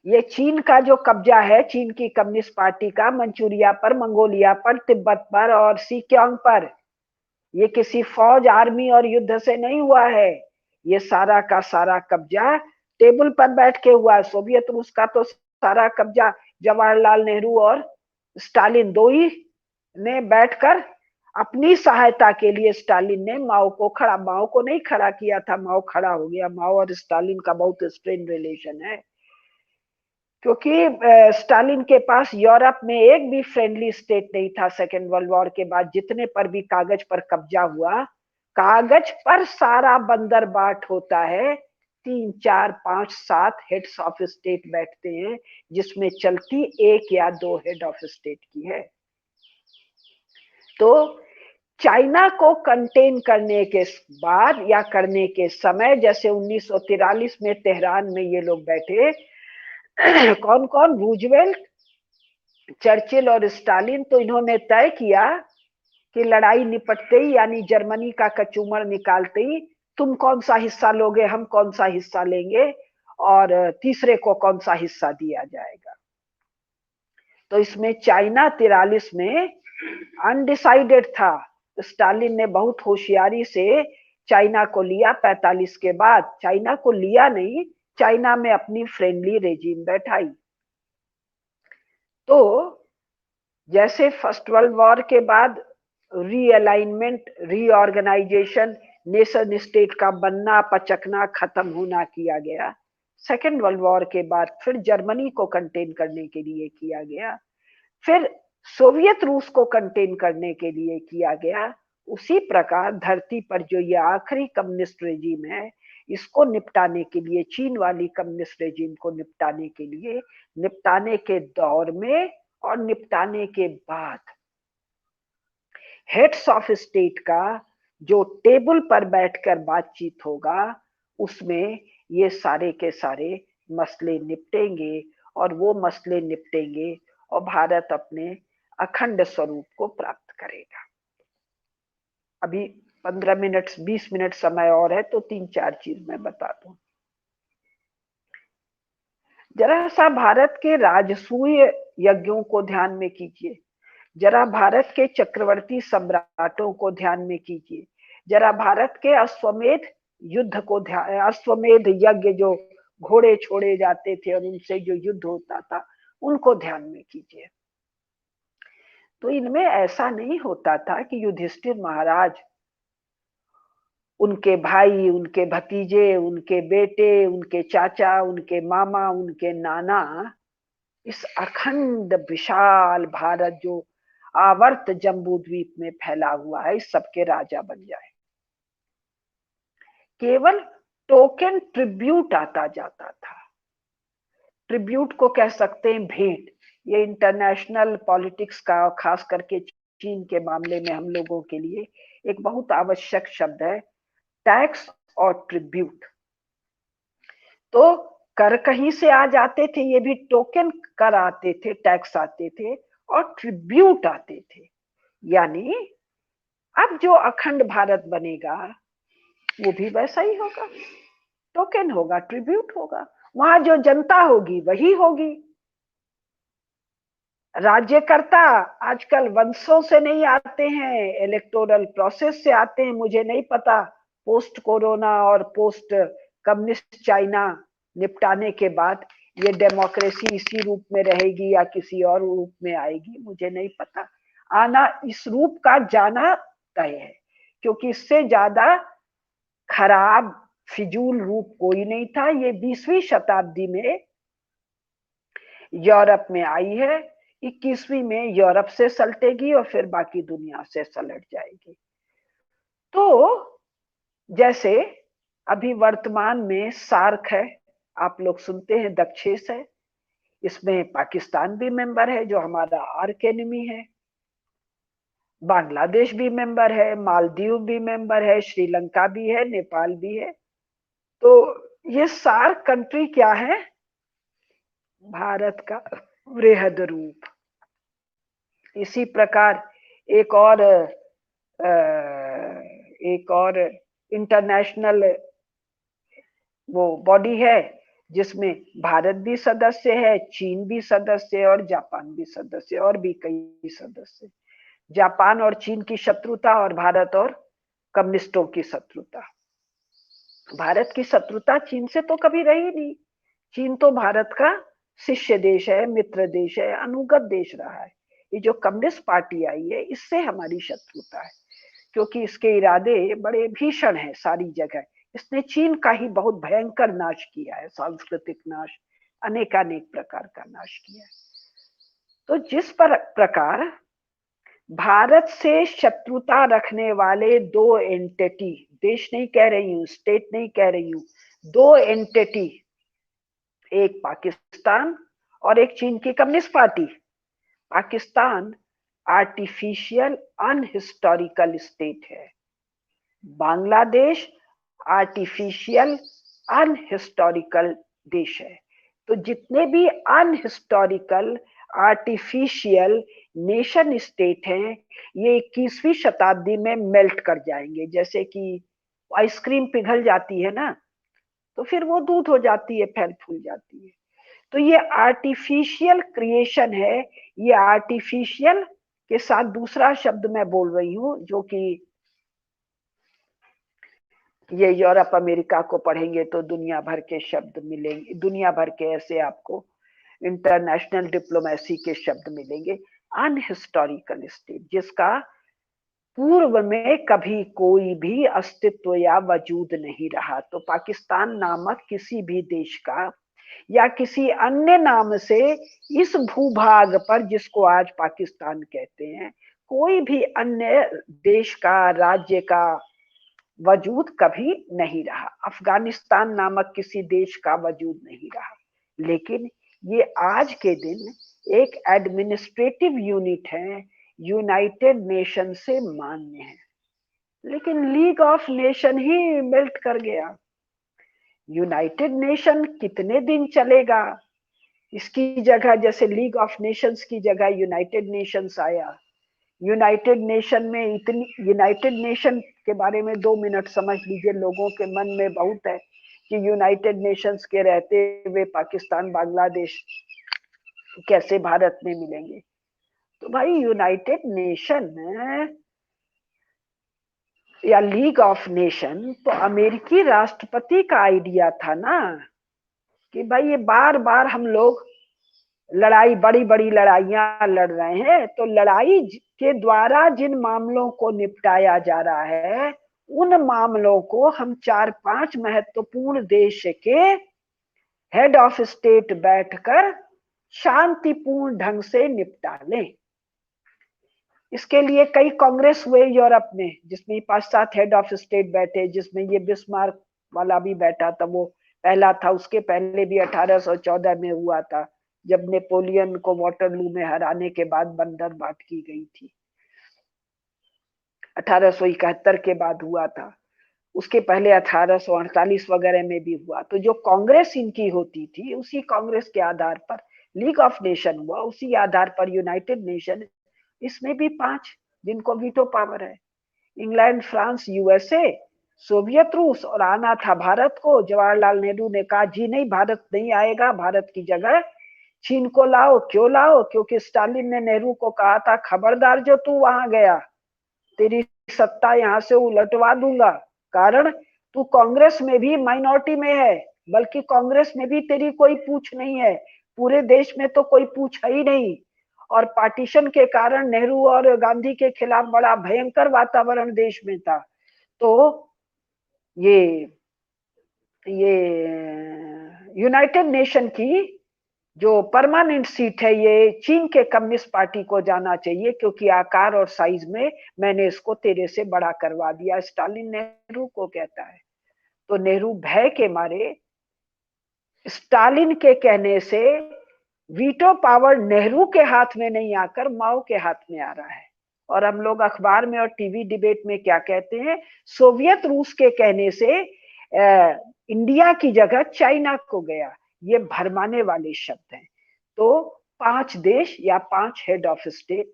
ये चीन का जो कब्जा है, चीन की कम्युनिस्ट पार्टी का, मंचूरिया पर, मंगोलिया पर, तिब्बत पर और सिक्योंग पर, ये किसी फौज, आर्मी और युद्ध से नहीं हुआ है। ये सारा का सारा कब्जा टेबल पर बैठ के हुआ है। सोवियत रूस का तो सारा कब्जा जवाहरलाल नेहरू और स्टालिन दो ही ने बैठकर अपनी सहायता के लिए, स्टालिन ने माओ को नहीं खड़ा किया था, माओ खड़ा हो गया। माओ और स्टालिन का बहुत स्ट्रेन रिलेशन है, क्योंकि स्टालिन के पास यूरोप में एक भी फ्रेंडली स्टेट नहीं था सेकेंड वर्ल्ड वॉर के बाद। जितने पर भी कागज पर कब्जा हुआ, कागज पर सारा बंदरबाट होता है, 3, 4, 5, 7 हेड्स ऑफ स्टेट बैठते हैं, जिसमें चलती 1 या 2 हेड ऑफ स्टेट की है। तो चाइना को कंटेन करने के बाद या करने के समय, जैसे 1943 में तेहरान में ये लोग बैठे, कौन कौन, रूजवेल्ट, चर्चिल और स्टालिन, तो इन्होंने तय किया कि लड़ाई निपटते ही, यानी जर्मनी का कचूमर निकालते ही, तुम कौन सा हिस्सा लोगे, हम कौन सा हिस्सा लेंगे, और तीसरे को कौन सा हिस्सा दिया जाएगा। तो इसमें चाइना 43 में अनडिसाइडेड था। स्टालिन ने बहुत होशियारी से चाइना को लिया। 45 के बाद चाइना को लिया नहीं, चाइना में अपनी फ्रेंडली रेजिम बैठाई। तो जैसे फर्स्ट वर्ल्ड वॉर के बाद रीअलाइनमेंट, रीऑर्गेनाइजेशन, नेशन स्टेट का बनना, पचकना, खत्म होना किया गया, सेकेंड वर्ल्ड वॉर के बाद फिर जर्मनी को कंटेन करने के लिए किया गया, फिर सोवियत रूस को कंटेन करने के लिए किया गया। उसी प्रकार धरती पर जो ये आखिरी कम्युनिस्ट रेजिम है, इसको निपटाने के लिए, चीन वाली कम्युनिस्ट रेजिम को निपटाने के लिए, निपटाने के दौर में और निपटाने के बाद हेड्स ऑफ स्टेट का जो टेबल पर बैठकर बातचीत होगा, उसमें ये सारे के सारे मसले निपटेंगे, और वो मसले निपटेंगे और भारत अपने अखंड स्वरूप को प्राप्त करेगा। अभी 15 मिनट 20 मिनट समय और है, तो 3-4 चीज मैं बता दूं। जरा सा भारत के राजसूय यज्ञों को ध्यान में कीजिए, जरा भारत के चक्रवर्ती सम्राटों को ध्यान में कीजिए, जरा भारत के अश्वमेध युद्ध को ध्यान, अश्वमेध यज्ञ, जो घोड़े छोड़े जाते थे और उनसे जो युद्ध होता था, उनको ध्यान में कीजिए। तो इनमें ऐसा नहीं होता था कि युधिष्ठिर महाराज, उनके भाई, उनके भतीजे, उनके बेटे, उनके चाचा, उनके मामा, उनके नाना, इस अखंड विशाल भारत जो आवर्त जम्बू द्वीप में फैला हुआ है, इस सबके राजा बन जाए। केवल टोकन ट्रिब्यूट आता जाता था। ट्रिब्यूट को कह सकते हैं भेंट। ये इंटरनेशनल पॉलिटिक्स का, खास करके चीन के मामले में हम लोगों के लिए एक बहुत आवश्यक शब्द है, टैक्स और ट्रिब्यूट। तो कर कहीं से आ जाते थे, ये भी टोकन कर आते थे, टैक्स आते थे और ट्रिब्यूट आते थे। यानी अब जो अखंड भारत बनेगा वो भी वैसा ही होगा, टोकन होगा, ट्रिब्यूट होगा। वहां जो जनता होगी वही होगी। राज्यकर्ता आजकल वंशों से नहीं आते हैं, इलेक्टोरल प्रोसेस से आते हैं। मुझे नहीं पता पोस्ट कोरोना और पोस्ट कम्युनिस्ट चाइना निपटाने के बाद ये डेमोक्रेसी इसी रूप में रहेगी या किसी और रूप में आएगी, मुझे नहीं पता। आना इस रूप का जाना तय है, क्योंकि इससे ज्यादा खराब फिजूल रूप कोई नहीं था। ये 20वीं शताब्दी में यूरोप में आई है। 21वीं में यूरोप से सलटेगी और फिर बाकी दुनिया से सलट जाएगी। तो जैसे अभी वर्तमान में सार्क है, आप लोग सुनते हैं, दक्षेस है, इसमें पाकिस्तान भी मेंबर है जो हमारा आर्क एनिमी है, बांग्लादेश भी मेंबर है, मालदीव भी मेंबर है, श्रीलंका भी है, नेपाल भी है। तो ये सार्क कंट्री क्या है? भारत का वृहद रूप। इसी प्रकार एक और इंटरनेशनल वो बॉडी है जिसमें भारत भी सदस्य है, चीन भी सदस्य है और जापान भी सदस्य है और भी कई सदस्य। जापान और चीन की शत्रुता और भारत और कम्युनिस्टों की शत्रुता। भारत की शत्रुता चीन से तो कभी रही नहीं। चीन तो भारत का शिष्य देश है, मित्र देश है, अनुगत देश रहा है। ये जो कम्युनिस्ट पार्टी आई है, इससे हमारी शत्रुता है, क्योंकि इसके इरादे बड़े भीषण हैं सारी जगह। इसने चीन का ही बहुत भयंकर नाश किया है, सांस्कृतिक नाश, अनेकानेक प्रकार का नाश किया है। तो जिस प्रकार भारत से शत्रुता रखने वाले दो एंटिटी, देश नहीं कह रही हूं, स्टेट नहीं कह रही हूं, दो एंटिटी, एक पाकिस्तान और एक चीन की communist party. Pakistan artificial unhistorical state है, बांग्लादेश आर्टिफिशियल अनहिस्टोरिकल देश है। तो जितने भी अनहिस्टोरिकल आर्टिफिशियल नेशन स्टेट हैं, ये 21वीं शताब्दी में मेल्ट कर जाएंगे। जैसे कि आइसक्रीम पिघल जाती है ना, तो फिर वो दूध हो जाती है, फैल फूल जाती है। तो ये आर्टिफिशियल क्रिएशन है। ये आर्टिफिशियल के साथ दूसरा शब्द मैं बोल रही हूं, जो कि ये यूरोप अमेरिका को पढ़ेंगे तो दुनिया भर के शब्द मिलेंगे, दुनिया भर के ऐसे आपको इंटरनेशनल डिप्लोमेसी के शब्द मिलेंगे। अनहिस्टोरिकल स्टेट, जिसका पूर्व में कभी कोई भी अस्तित्व या वजूद नहीं रहा। तो पाकिस्तान नामक किसी भी देश का या किसी अन्य नाम से इस भूभाग पर, जिसको आज पाकिस्तान कहते हैं, कोई भी अन्य देश का, राज्य का वजूद कभी नहीं रहा। अफगानिस्तान नामक किसी देश का वजूद नहीं रहा। लेकिन ये आज के दिन एक एडमिनिस्ट्रेटिव यूनिट है, यूनाइटेड नेशन से मान्य है। लेकिन league of nation he melt कर गया। यूनाइटेड नेशन कितने दिन चलेगा? इसकी जगह, जैसे लीग ऑफ नेशंस की जगह यूनाइटेड नेशंस आया। यूनाइटेड नेशन में इतनी, यूनाइटेड नेशन के बारे में 2 मिनट समझ लीजिए। लोगों के मन में बहुत है कि यूनाइटेड नेशंस के रहते हुए पाकिस्तान, बांग्लादेश कैसे भारत में मिलेंगे। तो भाई, यूनाइटेड नेशन या लीग ऑफ नेशन तो अमेरिकी राष्ट्रपति का आइडिया था ना, कि भाई ये बार बार हम लोग लड़ाई, बड़ी बड़ी लड़ाइयां लड़ रहे हैं, तो लड़ाई के द्वारा जिन मामलों को निपटाया जा रहा है, उन मामलों को हम 4-5 महत्वपूर्ण देश के हेड ऑफ स्टेट बैठकर शांतिपूर्ण ढंग से निपटा लें। इसके लिए कई कांग्रेस हुए यूरोप में, जिसमें 5-7 हेड ऑफ स्टेट बैठे, जिसमें ये बिस्मार्क वाला भी बैठा था, वो पहला था। उसके पहले भी 1814 में हुआ था, जब नेपोलियन को वाटरलू में हराने के बाद बंदरबाट की गई थी। 1871 के बाद हुआ था। उसके पहले 1848 वगैरह में भी हुआ। तो जो कांग्रेस इनकी होती थी, उसी कांग्रेस के आधार पर लीग ऑफ नेशन हुआ, उसी आधार पर यूनाइटेड नेशन। इसमें भी 5 जिनको वीटो पावर है, इंग्लैंड, फ्रांस, यूएसए, सोवियत रूस, और आना था भारत को। जवाहरलाल नेहरू ने कहा जी नहीं, भारत नहीं आएगा, भारत की जगह चीन को लाओ। क्यों लाओ? क्योंकि स्टालिन ने नेहरू को कहा था, खबरदार जो तू वहां गया, तेरी सत्ता यहां से उलटवा दूंगा। कारण, तू कांग्रेस में भी माइनॉरिटी में है, बल्कि कांग्रेस में भी तेरी कोई पूछ नहीं है, पूरे देश में तो कोई पूछ है ही नहीं। और पार्टीशन के कारण नेहरू और गांधी के खिलाफ बड़ा भयंकर वातावरण देश में था। तो ये यूनाइटेड नेशन की जो परमानेंट सीट है ये चीन के कम्युनिस्ट पार्टी को जाना चाहिए, क्योंकि आकार और साइज में मैंने इसको तेरे से बड़ा करवा दिया, स्टालिन नेहरू को कहता है। तो नेहरू भय के मारे, स्टालिन के कहने से वीटो पावर नेहरू के हाथ में नहीं आकर माओ के हाथ में आ रहा है। और हम लोग अखबार में और टीवी डिबेट में क्या कहते हैं, सोवियत रूस के कहने से इंडिया की जगह चाइना को गया। ये भरमाने वाले शब्द हैं। तो 5 देश या 5 हेड ऑफ स्टेट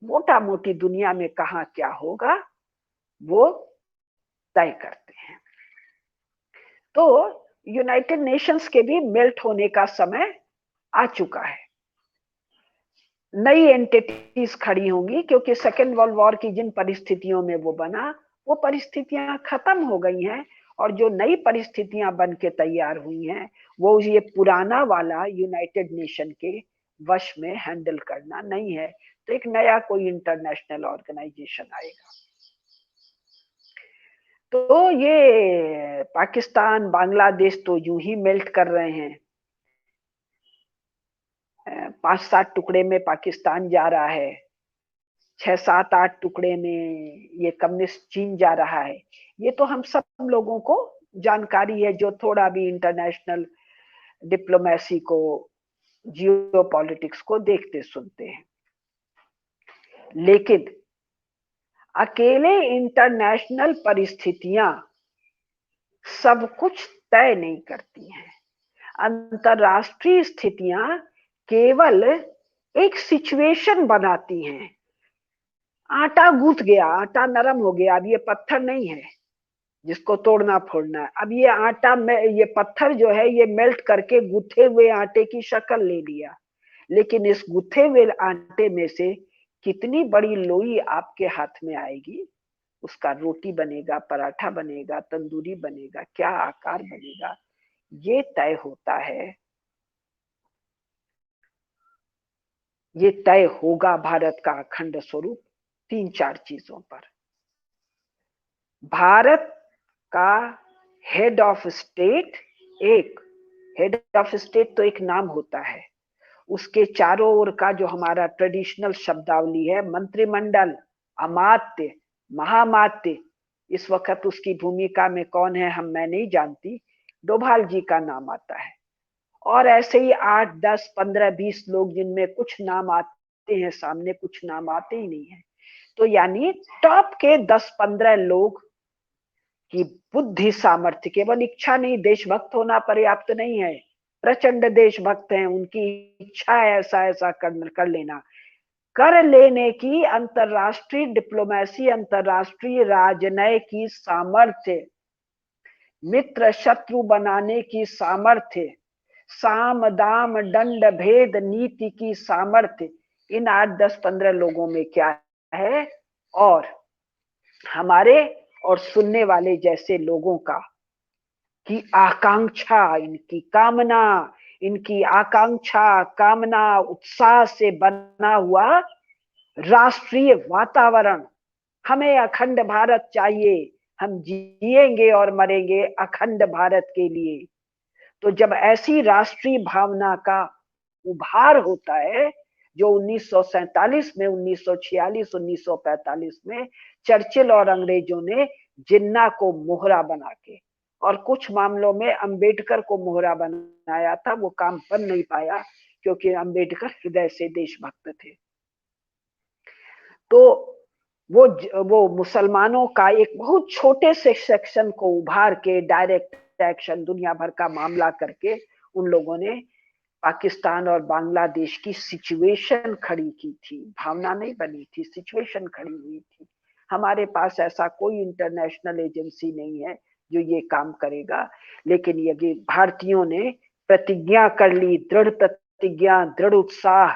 मोटा मोटी दुनिया में कहा क्या होगा वो तय करते हैं। तो यूनाइटेड नेशंस के भी मेल्ट होने का समय आ चुका है। नई एंटिटीज खड़ी होंगी, क्योंकि सेकेंड वर्ल्ड वॉर की जिन परिस्थितियों में वो बना, वो परिस्थितियां खत्म हो गई हैं। और जो नई परिस्थितियां बन के तैयार हुई हैं, वो ये पुराना वाला यूनाइटेड नेशन के वश में हैंडल करना नहीं है। तो एक नया कोई इंटरनेशनल ऑर्गेनाइजेशन आएगा। तो ये पाकिस्तान, बांग्लादेश तो यूं ही मेल्ट कर रहे हैं। 5-7 टुकड़े में पाकिस्तान जा रहा है, 6-7-8 टुकड़े में ये कम्युनिस्ट चीन जा रहा है। ये तो हम सब लोगों को जानकारी है, जो थोड़ा भी इंटरनेशनल डिप्लोमेसी को, जियो पॉलिटिक्स को देखते सुनते हैं। लेकिन अकेले इंटरनेशनल परिस्थितियां सब कुछ तय नहीं करती हैं। अंतरराष्ट्रीय स्थितियां केवल एक सिचुएशन बनाती हैं। आटा गूंथ गया, आटा नरम हो गया, अब ये पत्थर नहीं है जिसको तोड़ना फोड़ना है। अब ये आटा में, ये पत्थर जो है ये मेल्ट करके गूथे हुए आटे की शक्ल ले लिया। लेकिन इस गूथे हुए आटे में से कितनी बड़ी लोई आपके हाथ में आएगी, उसका रोटी बनेगा, पराठा बनेगा, तंदूरी बनेगा, क्या आकार बनेगा, ये तय होता है। ये तय होगा भारत का अखंड स्वरूप 3-4 चीजों पर। भारत का हेड ऑफ स्टेट, एक हेड ऑफ स्टेट तो एक नाम होता है, उसके चारों ओर का जो हमारा ट्रेडिशनल शब्दावली है, मंत्रिमंडल, अमात्य, महामात्य, इस वक्त उसकी भूमिका में कौन है मैं नहीं जानती, डोभाल जी का नाम आता है। और ऐसे ही 8, 10, 15, 20 लोग, जिनमें कुछ नाम आते हैं सामने, कुछ नाम आते ही नहीं है। तो यानी टॉप के 10-15 लोग की बुद्धि सामर्थ्य, केवल इच्छा नहीं, देशभक्त होना पर्याप्त नहीं है। प्रचंड देशभक्त हैं, उनकी इच्छा है ऐसा ऐसा कर लेना, कर लेने की अंतरराष्ट्रीय डिप्लोमेसी, अंतरराष्ट्रीय राजनय की सामर्थ्य, मित्र शत्रु बनाने की सामर्थ्य, साम दाम दंड भेद नीति की सामर्थ्य, इन 8, 10, 15 लोगों में क्या है। और हमारे और सुनने वाले जैसे लोगों का की आकांक्षा, इनकी कामना, इनकी आकांक्षा, कामना, उत्साह से बना हुआ राष्ट्रीय वातावरण। हमें अखंड भारत चाहिए, हम जिएंगे और मरेंगे अखंड भारत के लिए। तो जब ऐसी राष्ट्रीय भावना का उभार होता है, जो 1947 में, 1946, 1945 में चर्चिल और अंग्रेजों ने जिन्ना को मोहरा बना के, और कुछ मामलों में अंबेडकर को मोहरा बनाया था, वो काम बन नहीं पाया क्योंकि अंबेडकर हृदय से देशभक्त थे। तो वो मुसलमानों का एक बहुत छोटे से सेक्शन को उभार के डायरेक्ट एक्शन, दुनिया भर का मामला करके उन लोगों ने पाकिस्तान और बांग्लादेश की सिचुएशन खड़ी की थी। भावना नहीं बनी थी, सिचुएशन खड़ी हुई थी। हमारे पास ऐसा कोई इंटरनेशनल एजेंसी नहीं है जो ये काम करेगा। लेकिन यदि भारतीयों ने प्रतिज्ञा कर ली, दृढ़ प्रतिज्ञा, दृढ़ उत्साह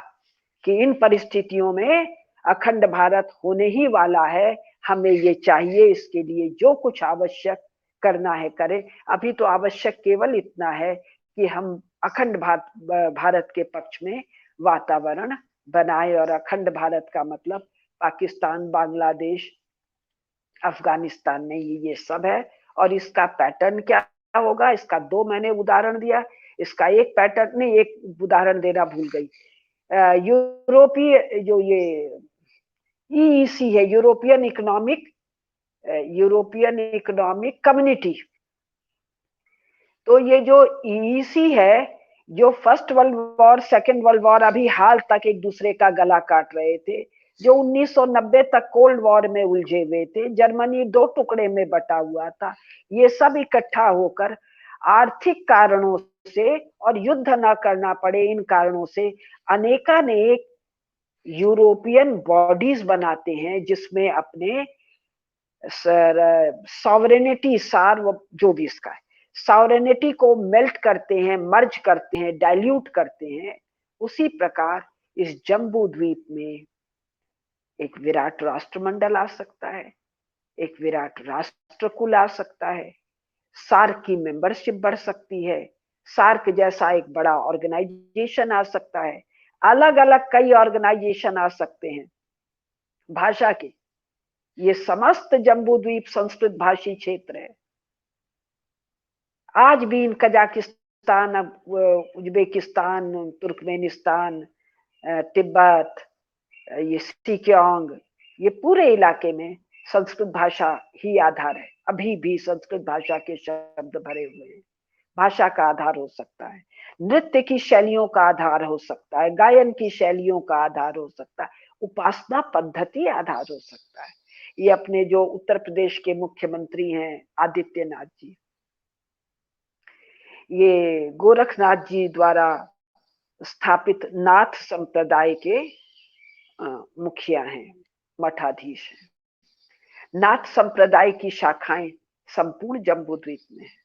कि इन परिस्थितियों में अखंड भारत होने ही वाला है, हमें ये चाहिए, इसके लिए जो कुछ आवश्यक करना है करें। अभी तो आवश्यक केवल इतना है कि हम अखंड भारत के पक्ष में वातावरण बनाए। और अखंड भारत का मतलब पाकिस्तान, बांग्लादेश, अफगानिस्तान नहीं, ये सब है। और इसका पैटर्न क्या होगा, इसका 2 मैंने उदाहरण दिया। इसका एक पैटर्न नहीं, एक उदाहरण देना भूल गई। यूरोपीय जो ये ईईसी है, यूरोपियन इकोनॉमिक कम्युनिटी, तो ये जो ईईसी है, जो first world war, second world war, अभी हाल तक एक दूसरे का गला काट रहे थे, जो 1990 तक कोल्ड वॉर में उलझे हुए थे, जर्मनी 2 टुकड़े में बटा हुआ था, ये सब इकट्ठा होकर आर्थिक कारणों से और युद्ध न करना पड़े इन कारणों से अनेकानेक यूरोपियन बॉडीज बनाते हैं, जिसमें अपने सॉवरेनिटी, जो भी इसका है, सॉवरेनिटी को मेल्ट करते हैं, मर्ज करते हैं, डाइल्यूट करते हैं। उसी प्रकार इस जम्बू द्वीप में एक विराट राष्ट्रमंडल आ सकता है, एक विराट राष्ट्रकुल आ सकता है, सार्क की मेंबरशिप बढ़ सकती है, सार्क जैसा एक बड़ा ऑर्गेनाइजेशन आ सकता है, अलग अलग कई ऑर्गेनाइजेशन आ सकते हैं भाषा के। ये समस्त जम्बू द्वीप संस्कृत भाषी क्षेत्र है। आज भी इन कजाकिस्तान, उज्बेकिस्तान, तुर्कमेनिस्तान, तिब्बत, ये सिकियोंग, ये पूरे इलाके में संस्कृत भाषा ही आधार है। अभी भी संस्कृत भाषा के शब्द भरे हुए हैं। भाषा का आधार हो सकता है, नृत्य की शैलियों का आधार हो सकता है, गायन की शैलियों का आधार हो सकता है, उपासना पद्धति आधार हो सकता है। ये अपने जो उत्तर प्रदेश के मुख्यमंत्री हैं आदित्यनाथ जी, ये गोरखनाथ जी द्वारा स्थापित नाथ संप्रदाय के मुखिया हैं, मठाधीश हैं। नाथ संप्रदाय की शाखाएं संपूर्ण जम्बू द्वीप में है।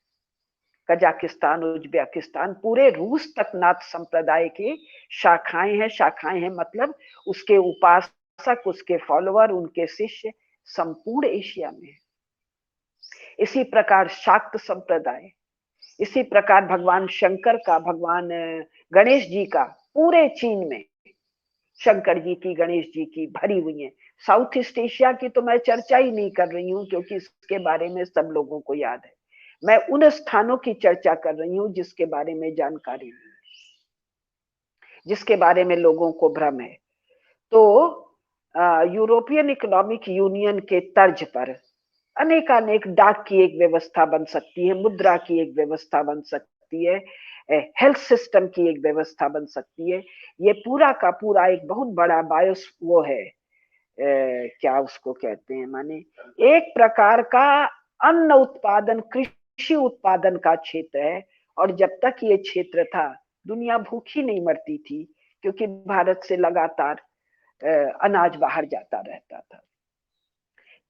कजाकिस्तान, उज्बेकिस्तान, पूरे रूस तक नाथ संप्रदाय की शाखाएं हैं मतलब उसके उपासक, उसके फॉलोअर, उनके शिष्य संपूर्ण एशिया में है। इसी प्रकार शाक्त संप्रदाय, इसी प्रकार भगवान शंकर का, भगवान गणेश जी का पूरे चीन में, शंकर जी की, गणेश जी की भरी हुई है। साउथ ईस्ट एशिया की तो मैं चर्चा ही नहीं कर रही हूँ, क्योंकि इसके बारे में सब लोगों को याद है। मैं उन स्थानों की चर्चा कर रही हूँ जिसके बारे में जानकारी नहीं, जिसके बारे में लोगों को भ्रम है। तो यूरोपियन इकोनॉमिक यूनियन के तर्ज पर अनेकानेक डाक की एक व्यवस्था बन सकती है, मुद्रा की एक व्यवस्था बन सकती है, हेल्थ सिस्टम की एक व्यवस्था बन सकती है। ये पूरा का पूरा एक बहुत बड़ा बायोस वो है, क्या उसको कहते हैं, माने एक प्रकार का अन्न उत्पादन, कृषि उत्पादन का क्षेत्र है। और जब तक ये क्षेत्र था, दुनिया भूखी नहीं मरती थी, क्योंकि भारत से लगातार अनाज बाहर जाता रहता था।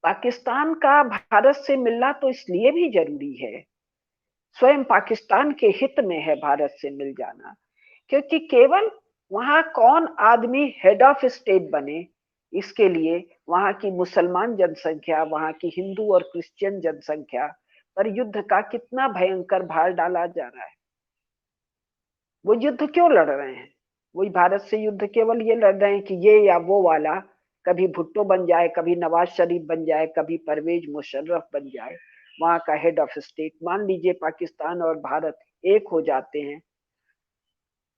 पाकिस्तान का भारत से मिलना तो इसलिए भी जरूरी है, स्वयं पाकिस्तान के हित में है भारत से मिल जाना, क्योंकि केवल वहां कौन आदमी हेड ऑफ स्टेट बने, इसके लिए वहां की मुसलमान जनसंख्या, वहां की हिंदू और क्रिश्चियन जनसंख्या पर युद्ध का कितना भयंकर भार डाला जा रहा है। वो युद्ध क्यों लड़ रहे हैं? वही भारत से युद्ध केवल ये लड़ रहे हैं कि ये या वो वाला कभी भुट्टो बन जाए, कभी नवाज शरीफ बन जाए, कभी परवेज मुशर्रफ बन जाए वहां का हेड ऑफ स्टेट। मान लीजिए पाकिस्तान और भारत एक हो जाते हैं,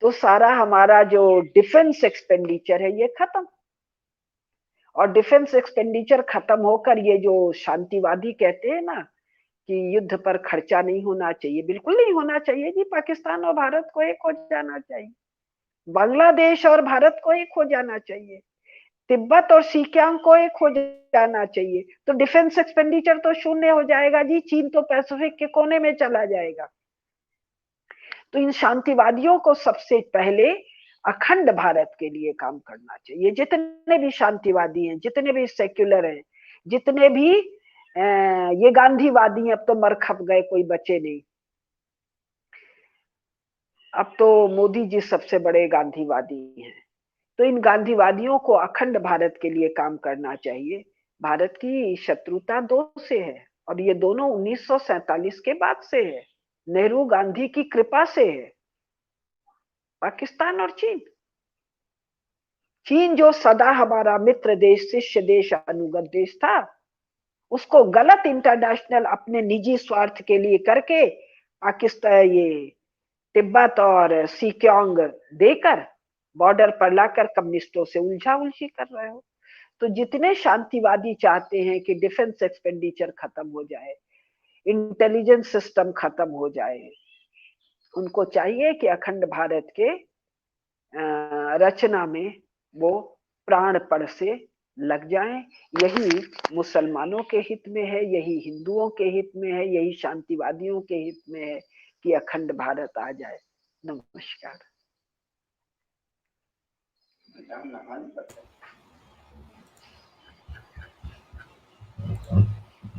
तो सारा हमारा जो डिफेंस एक्सपेंडिचर है ये खत्म। और डिफेंस एक्सपेंडिचर खत्म होकर ये जो शांतिवादी कहते हैं ना कि युद्ध पर खर्चा नहीं होना चाहिए, बिल्कुल नहीं होना चाहिए जी। पाकिस्तान और भारत को एक हो जाना चाहिए, बांग्लादेश और भारत को एक हो जाना चाहिए, तिब्बत और सिकियांग को एक हो जाना चाहिए। तो डिफेंस एक्सपेंडिचर तो शून्य हो जाएगा जी, चीन तो पैसिफिक के कोने में चला जाएगा। तो इन शांतिवादियों को सबसे पहले अखंड भारत के लिए काम करना चाहिए। जितने भी शांतिवादी हैं, जितने भी सेक्युलर हैं, जितने भी ये गांधीवादी हैं, अब तो मर खप गए, कोई बचे नहीं। अब तो मोदी जी सबसे बड़े गांधीवादी हैं। तो इन गांधीवादियों को अखंड भारत के लिए काम करना चाहिए। भारत की शत्रुता दो से है, और ये दोनों 1947 के बाद से है, नेहरू गांधी की कृपा से है, पाकिस्तान और चीन। चीन जो सदा हमारा मित्र देश, शिष्य देश, अनुगत देश था, उसको गलत इंटरनेशनल अपने निजी स्वार्थ के लिए करके पाकिस्तान, ये तिब्बत और सिक्योंग देकर बॉर्डर पर लाकर कम्युनिस्टों से उलझा उलझी कर रहे हो। तो जितने शांतिवादी चाहते हैं कि डिफेंस एक्सपेंडिचर खत्म हो जाए, इंटेलिजेंस सिस्टम खत्म हो जाए, उनको चाहिए कि अखंड भारत के रचना में वो प्राणपण से लग जाएं। यही मुसलमानों के हित में है, यही हिंदुओं के हित में है, यही शांतिवादियों के हित में है कि अखंड भारत आ जाए। नमस्कार।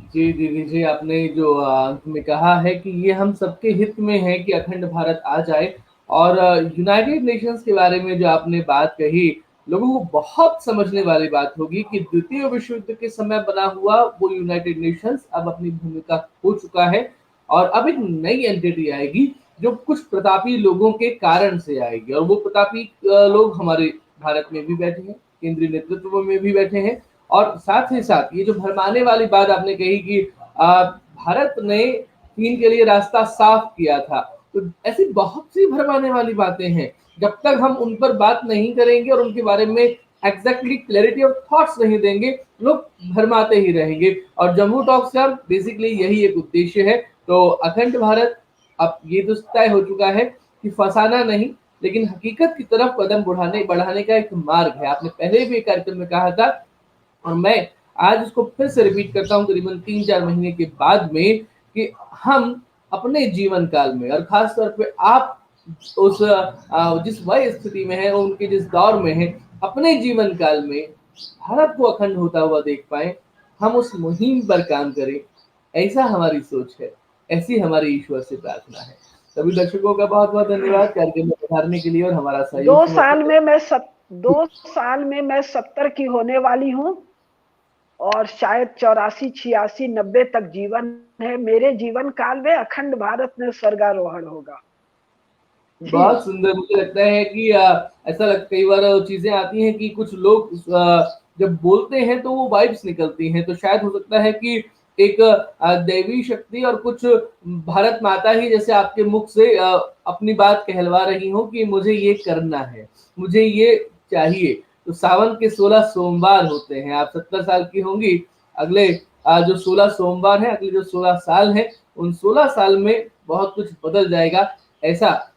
जी दीदी जी, आपने जो अंत में कहा है कि ये हम सबके हित में है कि अखंड भारत आ जाए। और यूनाइटेड नेशंस के बारे में जो आपने बात कही, लोगों को बहुत समझने वाली बात होगी कि द्वितीय विश्व युद्ध के समय बना हुआ वो यूनाइटेड नेशंस अब अपनी भूमिका खो चुका है और अब एक नई एंटिटी आएगी जो कुछ प्रतापी लोगों के कारण से आएगी। और वो प्रतापी लोग हमारे भारत में भी बैठे हैं, केंद्रीय नेतृत्व में भी बैठे हैं। और साथ ही साथ ये जो भरमाने वाली बात आपने कही कि भारत ने चीन के लिए रास्ता साफ किया था, तो ऐसी बहुत सी भरमाने वाली बातें हैं। जब तक हम उन पर बात नहीं करेंगे और उनके बारे में एग्जैक्टली क्लैरिटी ऑफ थॉट्स नहीं देंगे, लोग भरमाते ही रहेंगे। और जम्मू टॉक्स का बेसिकली यही एक उद्देश्य है। तो अखंड भारत अब ये तो तय हो चुका है कि फसाना नहीं, लेकिन हकीकत की तरफ कदम बढ़ाने का एक मार्ग है। आपने पहले भी एक कार्यक्रम में कहा था और मैं आज उसको फिर से रिपीट करता हूँ करीबन 3-4 महीने के बाद में कि हम अपने जीवन काल में और खास तौर पे आप उस जिस वय स्थिति में है, उनके जिस दौर में है, अपने जीवन काल में भारत को अखंड होता हुआ देख पाए, हम उस मुहिम पर काम करें। ऐसा हमारी सोच है, ऐसी हमारी ईश्वर से प्रार्थना है। सभी दर्शकों का बहुत बहुत धन्यवाद कार्यक्रम में पधारने के लिए और हमारा सहयोग दो साल समझने में मैं 70 की होने वाली हूँ और शायद 84, 86, 90 तक जीवन है। मेरे जीवन काल में अखंड भारत में स्वर्गारोहण होगा। बहुत सुंदर। मुझे लगता है कि कई बार चीजें आती हैं कि कुछ लोग जब बोलते हैं तो वो वाइब्स निकलती हैं, तो शायद हो सकता है कि एक दैवी शक्ति और कुछ भारत माता ही जैसे आपके मुख से अपनी बात कहलवा रही हो कि मुझे ये करना है, मुझे ये चाहिए। तो सावन के 16 सोमवार होते हैं, आप 70 साल की होंगी, अगले जो 16 सोमवार है, अगले जो 16 साल है, उन 16 साल में बहुत कुछ बदल जाएगा, ऐसा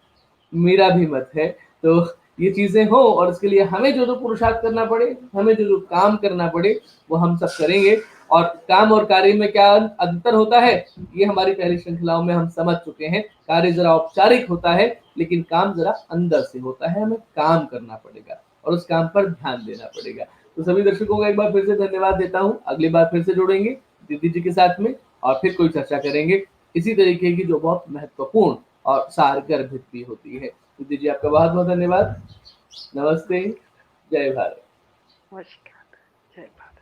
मेरा भी मत है। तो ये चीजें हो और इसके लिए हमें जो पुरुषार्थ करना पड़े, हमें जो काम करना पड़े, वो हम सब करेंगे। और काम और कार्य में क्या अंतर होता है, ये हमारी पहली श्रृंखलाओं में हम समझ चुके हैं। कार्य जरा औपचारिक होता है, लेकिन काम जरा अंदर से होता है। हमें काम करना पड़ेगा और उस काम पर ध्यान देना पड़ेगा। तो सभी दर्शकों का एक बार फिर से धन्यवाद देता हूँ। अगली बार फिर से जुड़ेंगे दीदी जी के साथ में और फिर कोई चर्चा करेंगे इसी तरीके की जो बहुत महत्वपूर्ण और सारगर भी होती है। तो दीजिए आपका बहुत बहुत धन्यवाद। नमस्ते। जय भारत। नमस्कार। जय भारत।